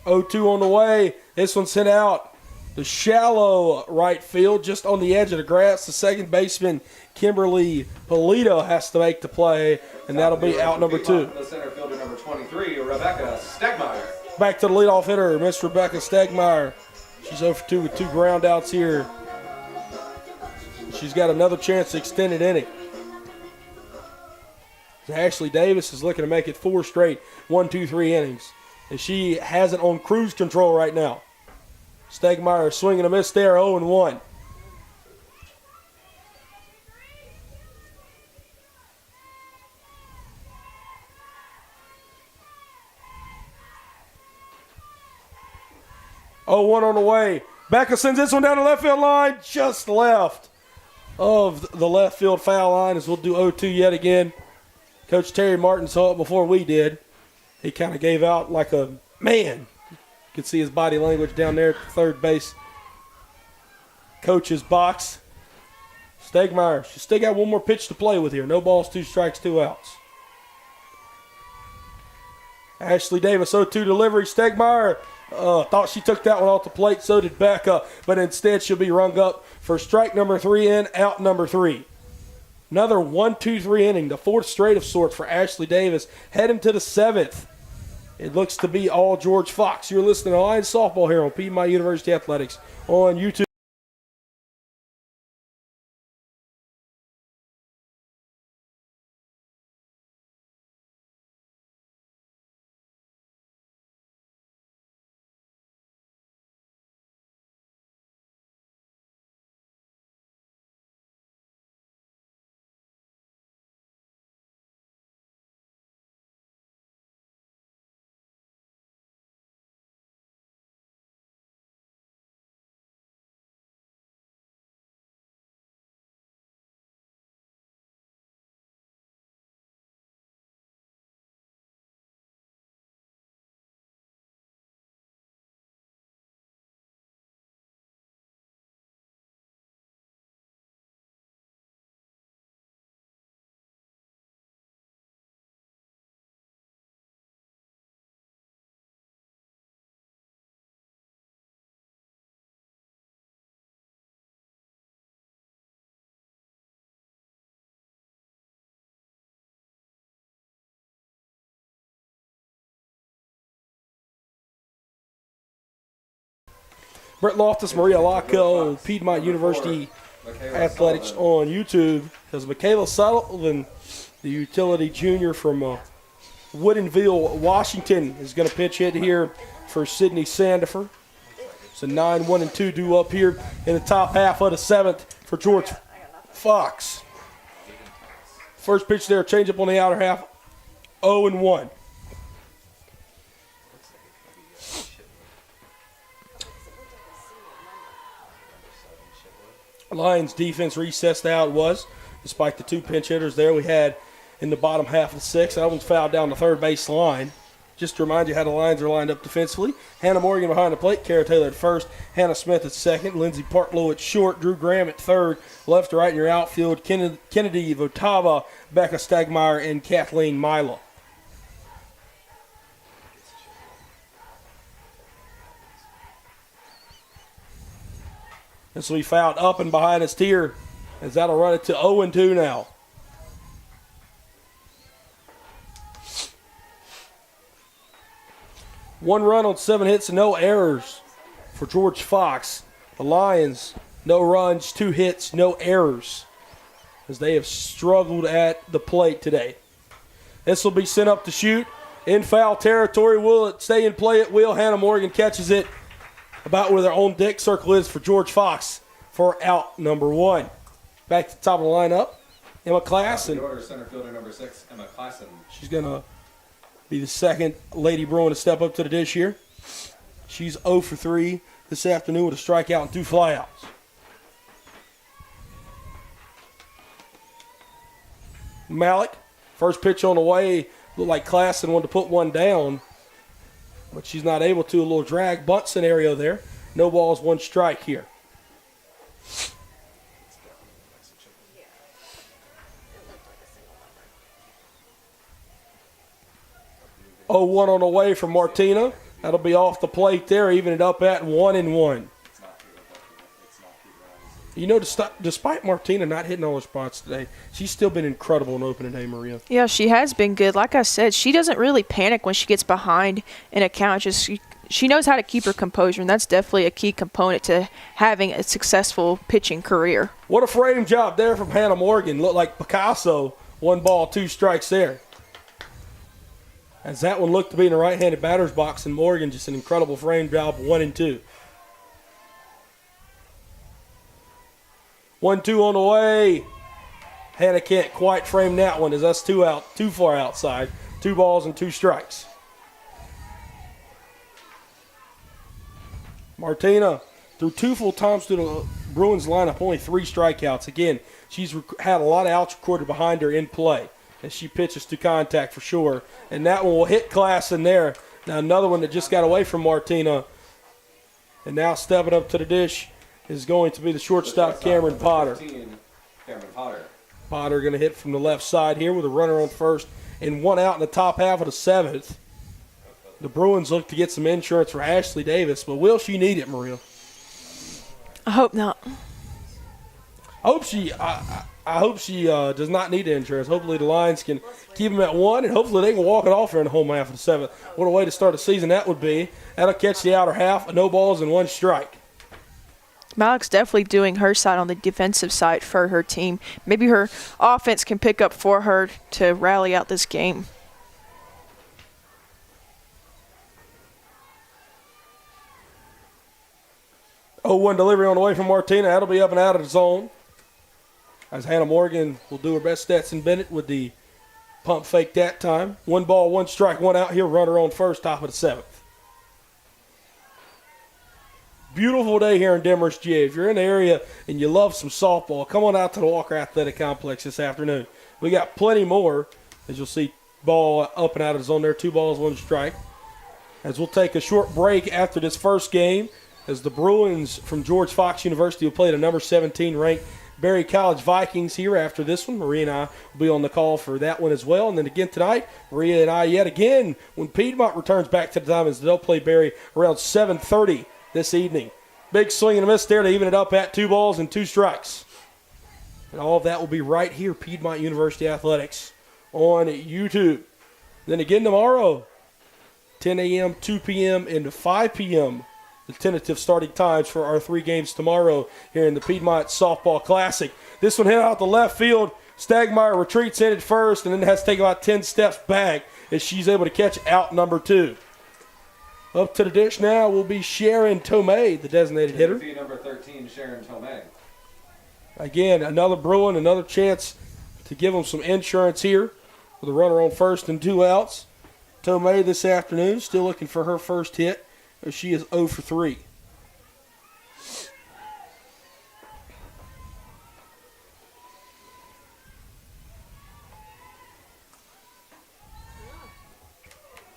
0-2 on the way. This one sent out the shallow right field, just on the edge of the grass. The second baseman, Kimberly Polito, has to make the play, and that'll be out number 2. The center fielder, number 23, Rebecca Stegmeyer. Back to the leadoff hitter, Miss Rebecca Stegmeyer. She's 0-2 with 2 ground outs here. She's got another chance to extend it inning. Ashley Davis is looking to make it 4 straight 1-2-3 innings. And she has it on cruise control right now. Stegmeyer swinging a miss there, 0-1. Oh, 1 on the way. Becca sends this one down the left field line, just left of the left field foul line, as we'll do 0-2 yet again. Coach Terry Martin saw it before we did. He kind of gave out like a man. You could see his body language down there at the third base coach's box. Stegmeyer, she's still got 1 more pitch to play with here. No balls, 2 strikes, 2 outs. Ashley Davis, 0-2 delivery. Stegmeyer thought she took that one off the plate, so did Becca, but instead she'll be rung up for strike number 3 and out number 3. Another 1-2-3 inning, the 4th straight of sorts for Ashley Davis, heading to the 7th. It looks to be all George Fox. You're listening to Lions Softball here on Piedmont University Athletics on YouTube. Brett Loftus, Maria Laco, Piedmont University Athletics on YouTube. Because Michaela Sullivan, the utility junior from Woodinville, Washington, is going to pitch hit here for Sydney Sandifer. So 9-1-2 due up here in the top half of the seventh for George Fox. First pitch there, change up on the outer half, 0-1. Lions defense recessed out was, despite the two pinch hitters there we had in the bottom half of the sixth. That one's fouled down the third base line. Just to remind you how the Lions are lined up defensively. Hannah Morgan behind the plate, Kara Taylor at first, Hannah Smith at second, Lindsey Partlow at short, Drew Graham at third, left to right in your outfield, Kennedy Votava, Becca Stagmeyer, and Kathleen Mila. This will be fouled up and behind his tier, as that'll run it to 0-2 now. One run on 7 hits and no errors for George Fox. The Lions, no runs, 2 hits, no errors, as they have struggled at the plate today. This will be sent up to shoot in foul territory. Will it stay in play? It will. Hannah Morgan catches it about where their own deck circle is for George Fox for out number 1. Back to the top of the lineup, Emma Klassen. Center fielder number 6, Emma Klassen. She's going to be the second Lady Bruin to step up to the dish here. She's 0 for 3 this afternoon with a strikeout and 2 flyouts. Malik, first pitch on the way. Looked like Klassen wanted to put one down, but she's not able to. A little drag bunt scenario there. No balls, 1 strike here. 0-1 on the way from Martina. That'll be off the plate there, even it up at 1-1. You know, despite Martina not hitting all her spots today, she's still been incredible in opening day, Maria. Yeah, she has been good. Like I said, she doesn't really panic when she gets behind in a count. She knows how to keep her composure, and that's definitely a key component to having a successful pitching career. What a frame job there from Hannah Morgan. Looked like Picasso. 1 ball, 2 strikes there. As that one looked to be in the right-handed batter's box, and Morgan just an incredible frame job, 1-2. 1-2 on the way. Hannah can't quite frame that one as that's too far outside. 2 balls and 2 strikes. Martina, through 2 full times through the Bruins lineup, only 3 strikeouts. Again, she's had a lot of outs recorded behind her in play as she pitches to contact for sure. And that one will hit Klassen there. Now another one that just got away from Martina. And now stepping up to the dish is going to be the shortstop, Cameron Potter. Cameron Potter. Potter going to hit from the left side here with a runner on first and 1 out in the top half of the 7th. The Bruins look to get some insurance for Ashley Davis, but will she need it, Maria? I hope not. I hope she does not need the insurance. Hopefully the Lions can keep them at 1, and hopefully they can walk it off here in the home half of the 7th. What a way to start the season that would be. That'll catch the outer half, no balls and 1 strike. Malik's definitely doing her side on the defensive side for her team. Maybe her offense can pick up for her to rally out this game. Oh, 1 delivery on the way from Martina. That'll be up and out of the zone. As Hannah Morgan will do her best. Stetson Bennett with the pump fake that time. 1 ball, 1 strike, 1 out here. Runner on first, top of the 7th. Beautiful day here in Demorest, GA. If you're in the area and you love some softball, come on out to the Walker Athletic Complex this afternoon. We got plenty more. As you'll see, ball up and out of the zone there. 2 balls, 1 strike. As we'll take a short break after this first game, as the Bruins from George Fox University will play the number 17 ranked Berry College Vikings here after this one. Maria and I will be on the call for that one as well. And then again tonight, Maria and I yet again when Piedmont returns back to the Diamonds, they'll play Berry around 7:30 this evening. Big swing and a miss there to even it up at 2 balls and 2 strikes. And all of that will be right here, Piedmont University Athletics on YouTube. Then again tomorrow, 10 a.m., 2 p.m., and 5 p.m. the tentative starting times for our 3 games tomorrow here in the Piedmont Softball Classic. This one hit out the left field. Stagmeyer retreats in at first and then has to take about 10 steps back as she's able to catch out number 2. Up to the dish now will be Sharon Tomei, the designated hitter. Number 13, Sharon Tomei. Again, another Bruin, another chance to give them some insurance here with a runner on first and 2 outs. Tomei this afternoon still looking for her first hit as she is 0 for 3.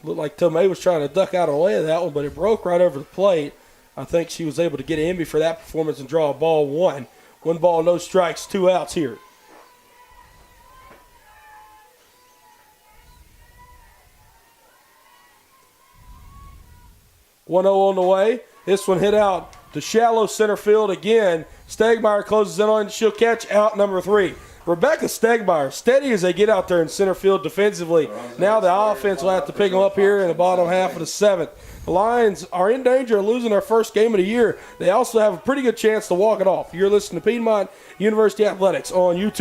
Looked like Tomei was trying to duck out of the way of that one, but it broke right over the plate. I think she was able to get Envy for that performance and draw a ball 1. 1 ball, no strikes, 2 outs here. One 0 on the way. This one hit out to shallow center field again. Stegmeyer closes in on it. She'll catch out number 3. Rebecca Stegmeyer, steady as they get out there in center field defensively. Now the offense will have to pick them up here in the bottom half of the 7th. The Lions are in danger of losing their first game of the year. They also have a pretty good chance to walk it off. You're listening to Piedmont University Athletics on YouTube.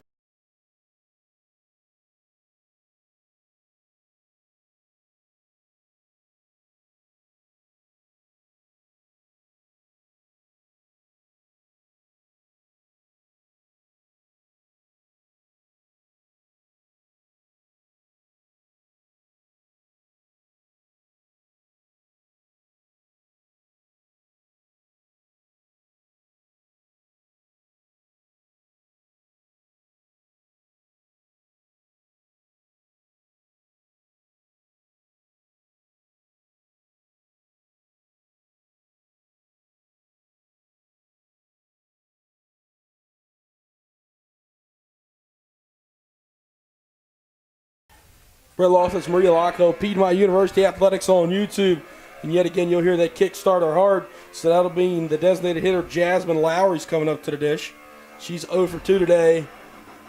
Brett Loftus, Maria Laco, Piedmont University Athletics on YouTube. And yet again, you'll hear that Kickstarter hard. So that'll be the designated hitter, Jasmine Lowry's coming up to the dish. She's 0 for 2 today.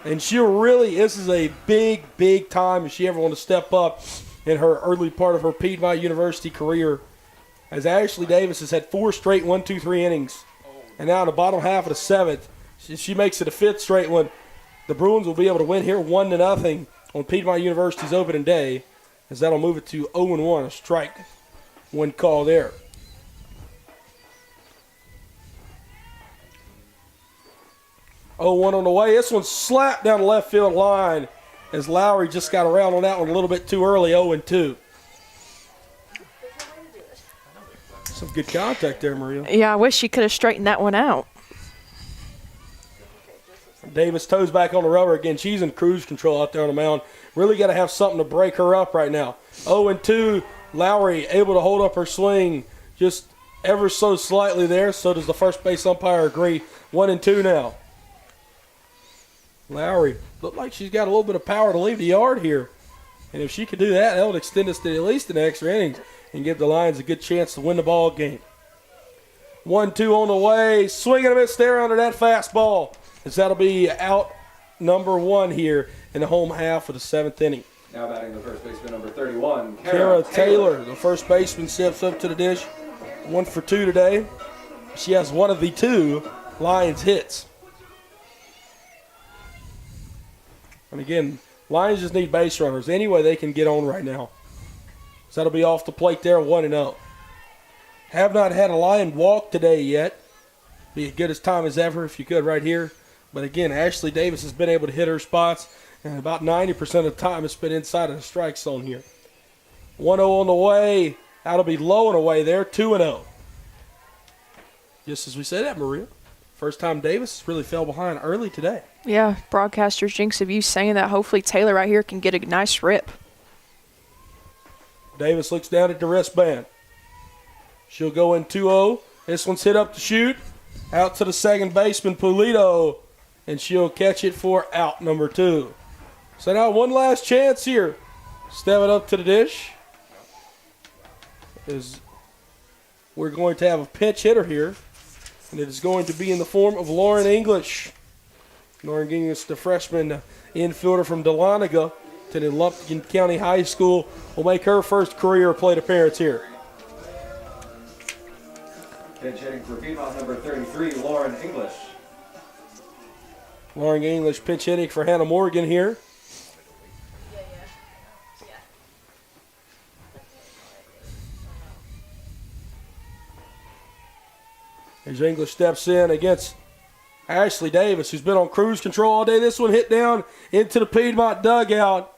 And this is a big, big time if she ever want to step up in her early part of her Piedmont University career. As Ashley Davis has had 4 straight 1-2-3 innings. And now in the bottom half of the 7th, she makes it a 5th straight one. The Bruins will be able to win here 1-0 on Piedmont University's opening day, as that'll move it to 0-1, a strike 1 call there. Oh, 1 on the way. This one slapped down the left field line as Lowry just got around on that one a little bit too early, 0-2. Some good contact there, Maria. Yeah, I wish she could have straightened that one out. Davis toes back on the rubber again. She's in cruise control out there on the mound. Really got to have something to break her up right now. 0-2. Lowry able to hold up her swing just ever so slightly there. So does the first base umpire agree. 1-2 now. Lowry looked like she's got a little bit of power to leave the yard here. And if she could do that, that would extend us to at least an extra innings and give the Lions a good chance to win the ball game. 1-2 on the way. Swing and a miss there under that fastball. As that'll be out number 1 here in the home half of the 7th inning. Now batting the first baseman, number 31, Kara Taylor, the first baseman, steps up to the dish. 1 for 2 today. She has one of the 2 Lions hits. And again, Lions just need base runners. Any way they can get on right now. So that'll be off the plate there, 1-0. Have not had a Lion walk today yet. Be as good as time as ever if you could right here. But again, Ashley Davis has been able to hit her spots, and about 90% of the time it's been inside of the strike zone here. 1-0 on the way. That'll be low and away there, 2-0. Just as we said that, Maria. First time Davis really fell behind early today. Yeah, broadcasters jinx of you saying that. Hopefully Taylor right here can get a nice rip. Davis looks down at the wristband. She'll go in 2-0. This one's hit up to shoot. Out to the second baseman, Pulido. And she'll catch it for out number 2. So now one last chance here. Step it up to the dish. We're going to have a pinch hitter here. And it is going to be in the form of Lauren English. Lauren English, the freshman infielder from Dahlonega to the Lumpkin County High School, will make her first career plate appearance here. Pinch hitting for Piedmont, number 33, Lauren English. Lauren English pinch hitting for Hannah Morgan here. As English steps in against Ashley Davis, who's been on cruise control all day. This one hit down into the Piedmont dugout.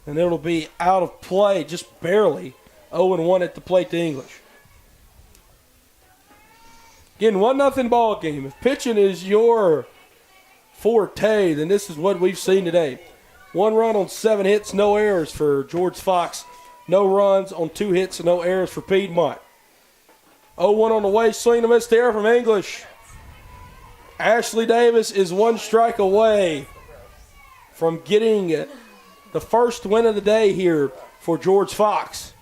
And it'll be out of play, just barely. 0-1 at the plate to English. Again, 1-0 ball game. If pitching is your forte, then this is what we've seen today. 1 run on 7 hits, no errors for George Fox. No runs on 2 hits and no errors for Piedmont. 0-1 on the way, swing and miss there from English. Ashley Davis is 1 strike away from getting the first win of the day here for George Fox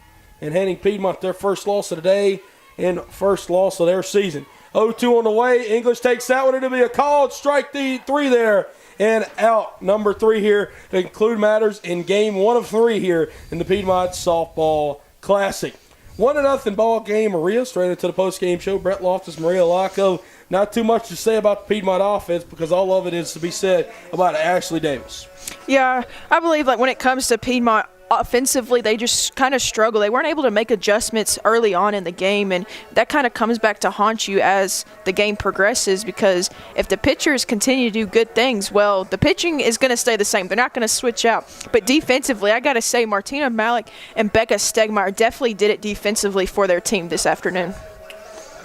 and handing Piedmont their first loss of the day and first loss of their season. 0-2 on the way. English takes that one. It'll be a called strike 3 there and out. Number 3 here to conclude matters in game 1 of 3 here in the Piedmont Softball Classic. 1-0 ball game. Maria, straight into the post-game show. Brett Loftus, Maria Laco. Not too much to say about the Piedmont offense because all of it is to be said about Ashley Davis. Yeah, I believe like when it comes to Piedmont offensively, they just kind of struggle. They weren't able to make adjustments early on in the game, and that kind of comes back to haunt you as the game progresses because if the pitchers continue to do good things, well, the pitching is going to stay the same. They're not going to switch out. But defensively, I got to say, Martina Malik and Becca Stegmeyer definitely did it defensively for their team this afternoon.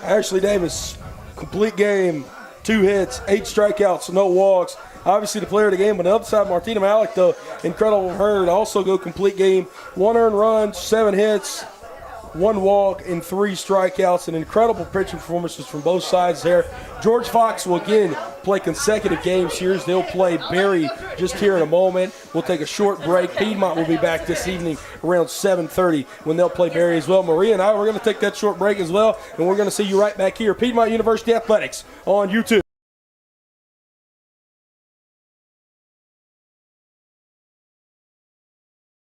Ashley Davis, complete game, 2 hits, 8 strikeouts, no walks. Obviously the player of the game. On the other side, Martina Malik, though, incredible of her to also go complete game. 1 earned run, 7 hits, 1 walk, and 3 strikeouts. And incredible pitching performances from both sides there. George Fox will again play consecutive games here. They'll play Berry just here in a moment. We'll take a short break. Piedmont will be back this evening around 7:30 when they'll play Berry as well. Maria and I, we're going to take that short break as well, and we're going to see you right back here. Piedmont University Athletics on YouTube.